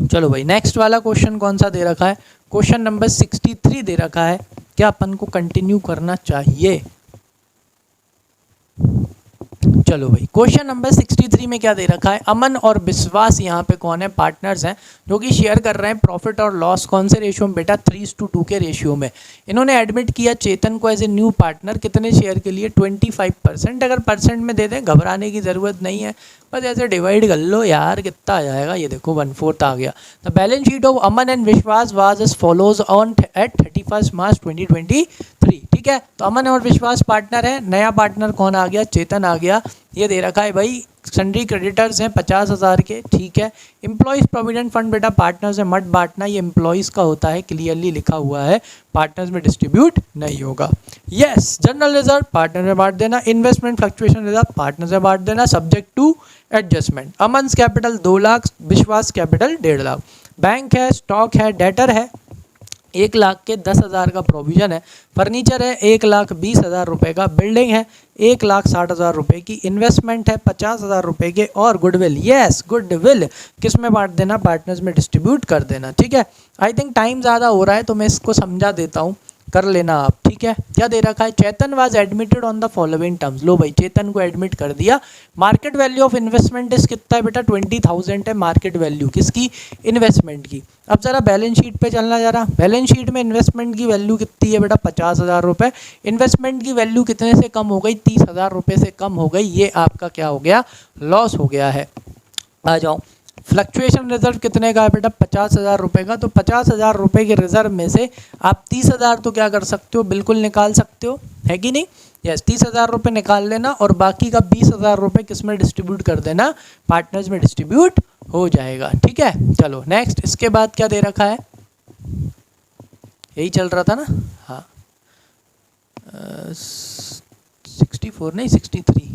चलो भाई नेक्स्ट वाला क्वेश्चन कौन सा दे रखा है, क्वेश्चन नंबर 63 दे रखा है। क्या अपन को कंटिन्यू करना चाहिए? चलो भाई क्वेश्चन नंबर 63 में क्या दे रखा है, अमन और विश्वास यहाँ पे कौन है, पार्टनर्स हैं जो कि शेयर कर रहे हैं प्रॉफिट और लॉस। कौन से रेशियो में बेटा, 3:2 के रेशियो में। इन्होंने एडमिट किया चेतन को एज ए न्यू पार्टनर, कितने शेयर के लिए, 25%। अगर परसेंट में दे दें घबराने की ज़रूरत नहीं है, बस ऐसे डिवाइड कर लो यार, कितना आ जाएगा, ये देखो 1/4 आ गया। The balance sheet of Aman and Vishwas was as follows on at 31 March 2023, ठीक है। तो अमन और विश्वास पार्टनर है, नया पार्टनर कौन आ गया, चेतन आ गया। ये दे रखा है भाई, सन्ड्री क्रेडिटर्स हैं 50,000 के, ठीक है। एम्प्लॉइज प्रोविडेंट फंड बेटा पार्टनर्स है, मत बांटना, ये एम्प्लॉइज का होता है, क्लियरली लिखा हुआ है, पार्टनर्स में डिस्ट्रीब्यूट नहीं होगा। यस, जनरल रिजर्व पार्टनर में बांट देना, इन्वेस्टमेंट फ्लक्चुएशन रिजर्व पार्टनर में बांट देना, subject to adjustment. Aman capital 2 lakh, Vishwas capital 1.5 lakh. Bank है, स्टॉक है, डेटर है 1 लाख के 10,000 का प्रोविजन है, फर्नीचर है 1,20,000 रुपये का, बिल्डिंग है 1,60,000 रुपये की, इन्वेस्टमेंट है 50,000 रुपये के, और गुडविल, यस गुडविल किस में बांट देना, पार्टनर्स में डिस्ट्रीब्यूट कर देना, ठीक है। आई थिंक टाइम ज़्यादा हो रहा है तो मैं इसको समझा देता हूँ, कर लेना आप, ठीक है। क्या दे रखा है, Chetan was admitted on the following terms. लो भाई चेतन को एडमिट कर दिया। मार्केट वैल्यू ऑफ इन्वेस्टमेंट इस कितना है बेटा, 20,000 है मार्केट वैल्यू, किसकी, इन्वेस्टमेंट की। अब जरा बैलेंस शीट पे चलना जरा, बैलेंस शीट में इन्वेस्टमेंट की वैल्यू कितनी है बेटा, 50,000 रुपये। इन्वेस्टमेंट की वैल्यू कितने से कम हो गई, 30,000 रुपये से कम हो गई, ये आपका क्या हो गया, लॉस हो गया है। आ जाओ, फ्लक्चुएशन रिजर्व कितने का है बेटा, 50,000 रुपये का। तो 50,000 रुपये के रिजर्व में से आप 30,000 तो क्या कर सकते हो, बिल्कुल निकाल सकते हो, है कि नहीं। यस, 30,000 रुपये निकाल लेना और बाकी का 20,000 रुपये किस में डिस्ट्रीब्यूट कर देना, पार्टनर्स में डिस्ट्रीब्यूट हो जाएगा, ठीक है। चलो नेक्स्ट, इसके बाद क्या दे रखा है, यही चल रहा था ना, हाँ 64 नहीं 63,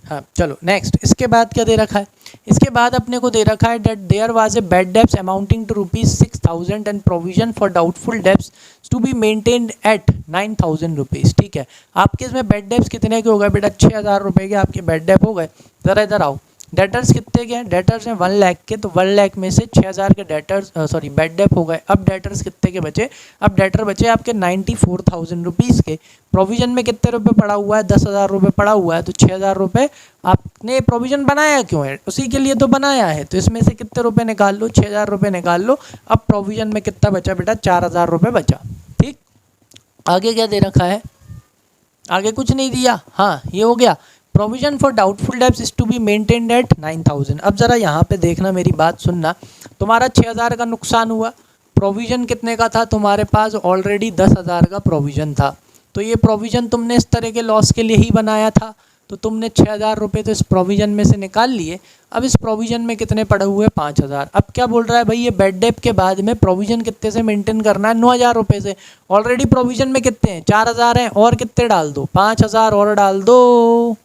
हाँ चलो नेक्स्ट। इसके बाद क्या दे रखा है, इसके बाद अपने को दे रखा है that there was a bad debts amounting to ₹6,000 and provision for doubtful debts to be maintained at 9,000 rupees, ठीक है। आपके इसमें बैड डेब्ट्स कितने के हो गए बेटा, 6,000 रुपये के आपके बैड डेब्ट हो गए। ज़रा इधर आओ, डेटर्स कितने के हैं, डेटर्स हैं 1 लाख के, तो 1 लाख में से 6000 के डेटर्स सॉरी बैड डेप हो गए। अब डेटर्स कितने के बचे, अब डेटर बचे आपके 94,000 रुपीज़ के। प्रोविजन में कितने रुपए पड़ा हुआ है, 10,000 रुपये पड़ा हुआ है, तो 6,000 रुपये आपने प्रोविजन बनाया क्यों है, उसी के लिए तो बनाया है, तो इसमें से कितने रुपये निकाल लो, 6,000 रुपये निकाल लो। अब प्रोविजन में कितना बचा बेटा, 4,000 रुपये बचा। ठीक, आगे क्या दे रखा है, आगे कुछ नहीं दिया। हाँ ये हो गया, provision for doubtful debts is to be maintained at 9,000। अब ज़रा यहाँ पे देखना, मेरी बात सुनना, तुम्हारा 6,000 का नुकसान हुआ, प्रोविजन कितने का था तुम्हारे पास, ऑलरेडी 10,000 का प्रोविजन था, तो ये प्रोविजन तुमने इस तरह के लॉस के लिए ही बनाया था, तो तुमने 6,000 रुपये तो इस प्रोविजन में से निकाल लिए। अब इस प्रोविजन में कितने पड़े हुए, 5,000। अब क्या बोल रहा है भाई, ये बैड डेप के बाद में प्रोविजन कितने से मेंटेन करना है, 9,000 रुपये से। ऑलरेडी प्रोविजन में कितने हैं, 4,000 हैं, और कितने डाल दो, 5,000 और डाल दो,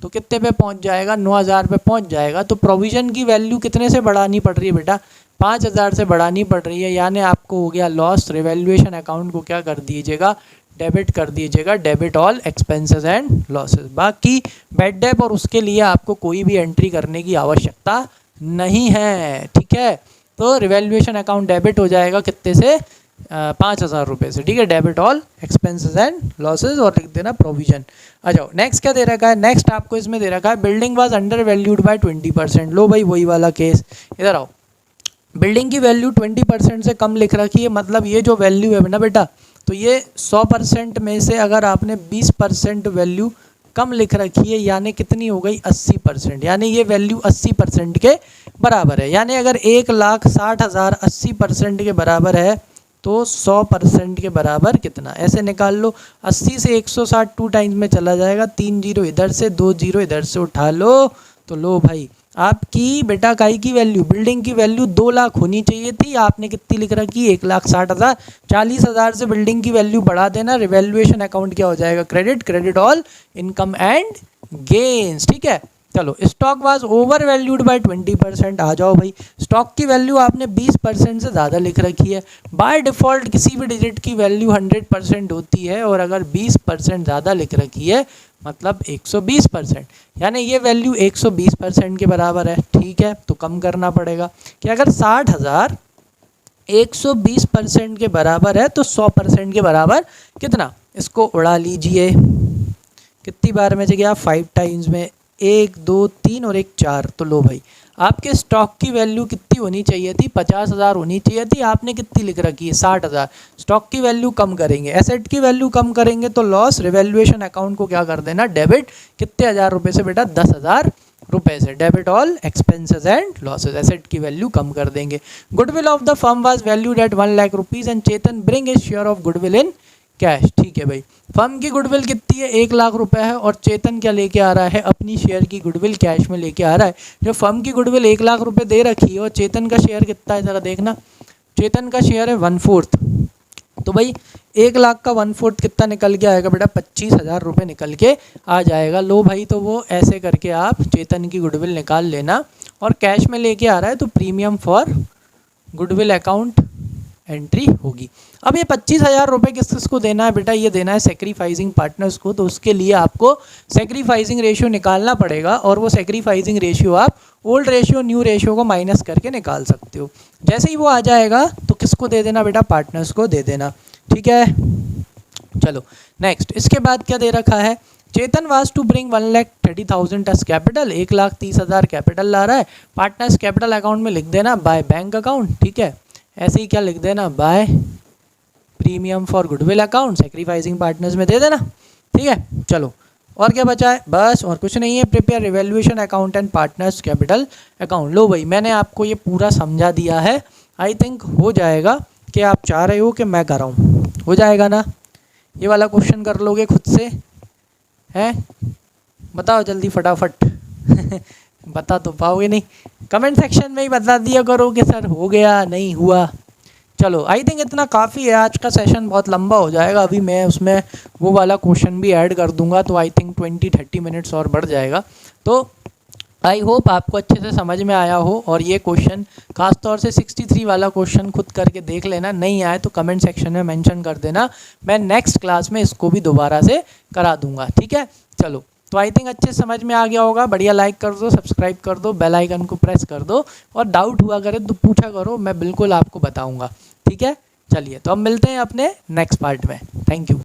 तो कितने पे पहुंच जाएगा, 9,000 पे पहुंच जाएगा। तो प्रोविजन की वैल्यू कितने से बढ़ानी पड़ रही है बेटा, 5,000 से बढ़ानी पड़ रही है, यानी आपको हो गया लॉस। रिवैल्यूएशन अकाउंट को क्या कर दीजिएगा, डेबिट कर दीजिएगा, debit all expenses and losses. बाकी बैड डेप और उसके लिए आपको कोई भी एंट्री करने की आवश्यकता नहीं है, ठीक है। तो रिवैल्यूएशन अकाउंट डेबिट हो जाएगा कितने से, 5,000 रुपये से, ठीक है। Debit all expenses and losses, और लिख देना प्रोविजन। आ जाओ नेक्स्ट क्या दे रखा है, नेक्स्ट आपको इसमें दे रखा है building was under valued bye 20%। लो भाई वही वाला केस, इधर आओ। बिल्डिंग की वैल्यू 20% से कम लिख रखी है, मतलब ये जो वैल्यू है ना बेटा, तो ये 100% में से अगर आपने 20% वैल्यू कम लिख रखी है, यानी कितनी हो गई, 80%, यानी ये वैल्यू 80% के बराबर है। यानी अगर 1,60,000 80% के बराबर है, तो 100% के बराबर कितना, ऐसे निकाल लो। 80 से 160 2 टाइम्स में चला जाएगा, 3 जीरो इधर से 2 जीरो इधर से उठा लो, तो लो भाई आपकी बेटा काई की वैल्यू, बिल्डिंग की वैल्यू 2 लाख होनी चाहिए थी, आपने कितनी लिख रखी, 1,60,000। 40,000 से बिल्डिंग की वैल्यू बढ़ा देना, रिवैल्यूएशन अकाउंट क्या हो जाएगा, credit, credit all income and gains, ठीक है। चलो stock was over valued bye 20%। आ जाओ भाई, स्टॉक की वैल्यू आपने 20% से ज़्यादा लिख रखी है। बाय डिफ़ॉल्ट किसी भी डिजिट की वैल्यू 100% होती है, और अगर 20% ज़्यादा लिख रखी है मतलब 120%, यानी ये वैल्यू 120% के बराबर है, ठीक है। तो कम करना पड़ेगा कि अगर 60,000 120% के बराबर है, तो 100% के बराबर कितना, इसको उड़ा लीजिए। कितनी बार में गया, 5 टाइम्स में, 1 2 3 और 1 4। तो लो भाई आपके स्टॉक की वैल्यू कितनी होनी चाहिए थी, 50,000 होनी चाहिए थी, आपने कितनी लिख रखी है, 60,000। स्टॉक की वैल्यू कम करेंगे, एसेट की वैल्यू कम करेंगे, तो लॉस। रिवैल्यूएशन अकाउंट को क्या कर देना, डेबिट, कितने हज़ार रुपये से बेटा, 10,000 रुपये से, debit all expenses and losses, asset की वैल्यू कम कर देंगे। Goodwill of the firm was valued at 1 lakh rupees and Chetan bring his share of goodwill in cash, ठीक है भाई। फर्म की गुडविल कितनी है, 1 लाख रुपए है, और चेतन क्या लेके आ रहा है, अपनी शेयर की गुडविल कैश में लेके आ रहा है। जो फर्म की गुडविल 1 लाख रुपए दे रखी है, और चेतन का शेयर कितना है ज़रा देखना, चेतन का शेयर है 1/4, तो भाई 1 लाख का 1/4 कितना निकल के आएगा बेटा, 25,000 रुपये निकल के आ जाएगा। लो भाई, तो वो ऐसे करके आप चेतन की गुडविल निकाल लेना, और कैश में लेके आ रहा है तो premium for goodwill account entry होगी। अब ये 25,000 रुपये किस किस को देना है बेटा, ये देना है सेक्रीफाइसिंग पार्टनर्स को, तो उसके लिए आपको सेक्रीफाइसिंग रेशियो निकालना पड़ेगा, और वो सेक्रीफाइसिंग रेशियो आप ओल्ड रेशियो न्यू रेशियो को माइनस करके निकाल सकते हो। जैसे ही वो आ जाएगा तो किसको दे देना बेटा, पार्टनर्स को दे देना, ठीक है। चलो नेक्स्ट, इसके बाद क्या दे रखा है, चेतन वाज टू ब्रिंग 1,30,000 टस कैपिटल, 1,30,000 कैपिटल ला रहा है, पार्टनर्स कैपिटल अकाउंट में लिख देना बाय बैंक अकाउंट, ठीक है। ऐसे ही क्या लिख देना, by premium for goodwill account, sacrificing partners में दे देना, ठीक है। चलो और क्या बचा है, बस और कुछ नहीं है। Prepare revaluation account and partners capital account. लो भाई मैंने आपको ये पूरा समझा दिया है, आई थिंक हो जाएगा। कि आप चाह रहे हो कि मैं कराऊँ, हो जाएगा ना, ये वाला क्वेश्चन कर लोगे खुद से, हैं बताओ जल्दी फटाफट बता तो पाओगे नहीं, कमेंट सेक्शन में ही बता दिया करो कि सर हो गया नहीं हुआ। चलो आई थिंक इतना काफ़ी है, आज का सेशन बहुत लंबा हो जाएगा, अभी मैं उसमें वो वाला क्वेश्चन भी ऐड कर दूंगा, तो आई थिंक 20-30 मिनट्स और बढ़ जाएगा। तो आई होप आपको अच्छे से समझ में आया हो, और ये क्वेश्चन खासतौर से 63 वाला क्वेश्चन खुद करके देख लेना, नहीं आए तो कमेंट सेक्शन में मेंशन कर देना, मैं नेक्स्ट क्लास में इसको भी दोबारा से करा दूंगा, ठीक है। चलो तो आई थिंक अच्छे समझ में आ गया होगा। बढ़िया लाइक कर दो, सब्सक्राइब कर दो, बेल आइकन को प्रेस कर दो और डाउट हुआ करे तो पूछा करो, मैं बिल्कुल आपको बताऊंगा। ठीक है, चलिए तो अब मिलते हैं अपने नेक्स्ट पार्ट में। Thank you.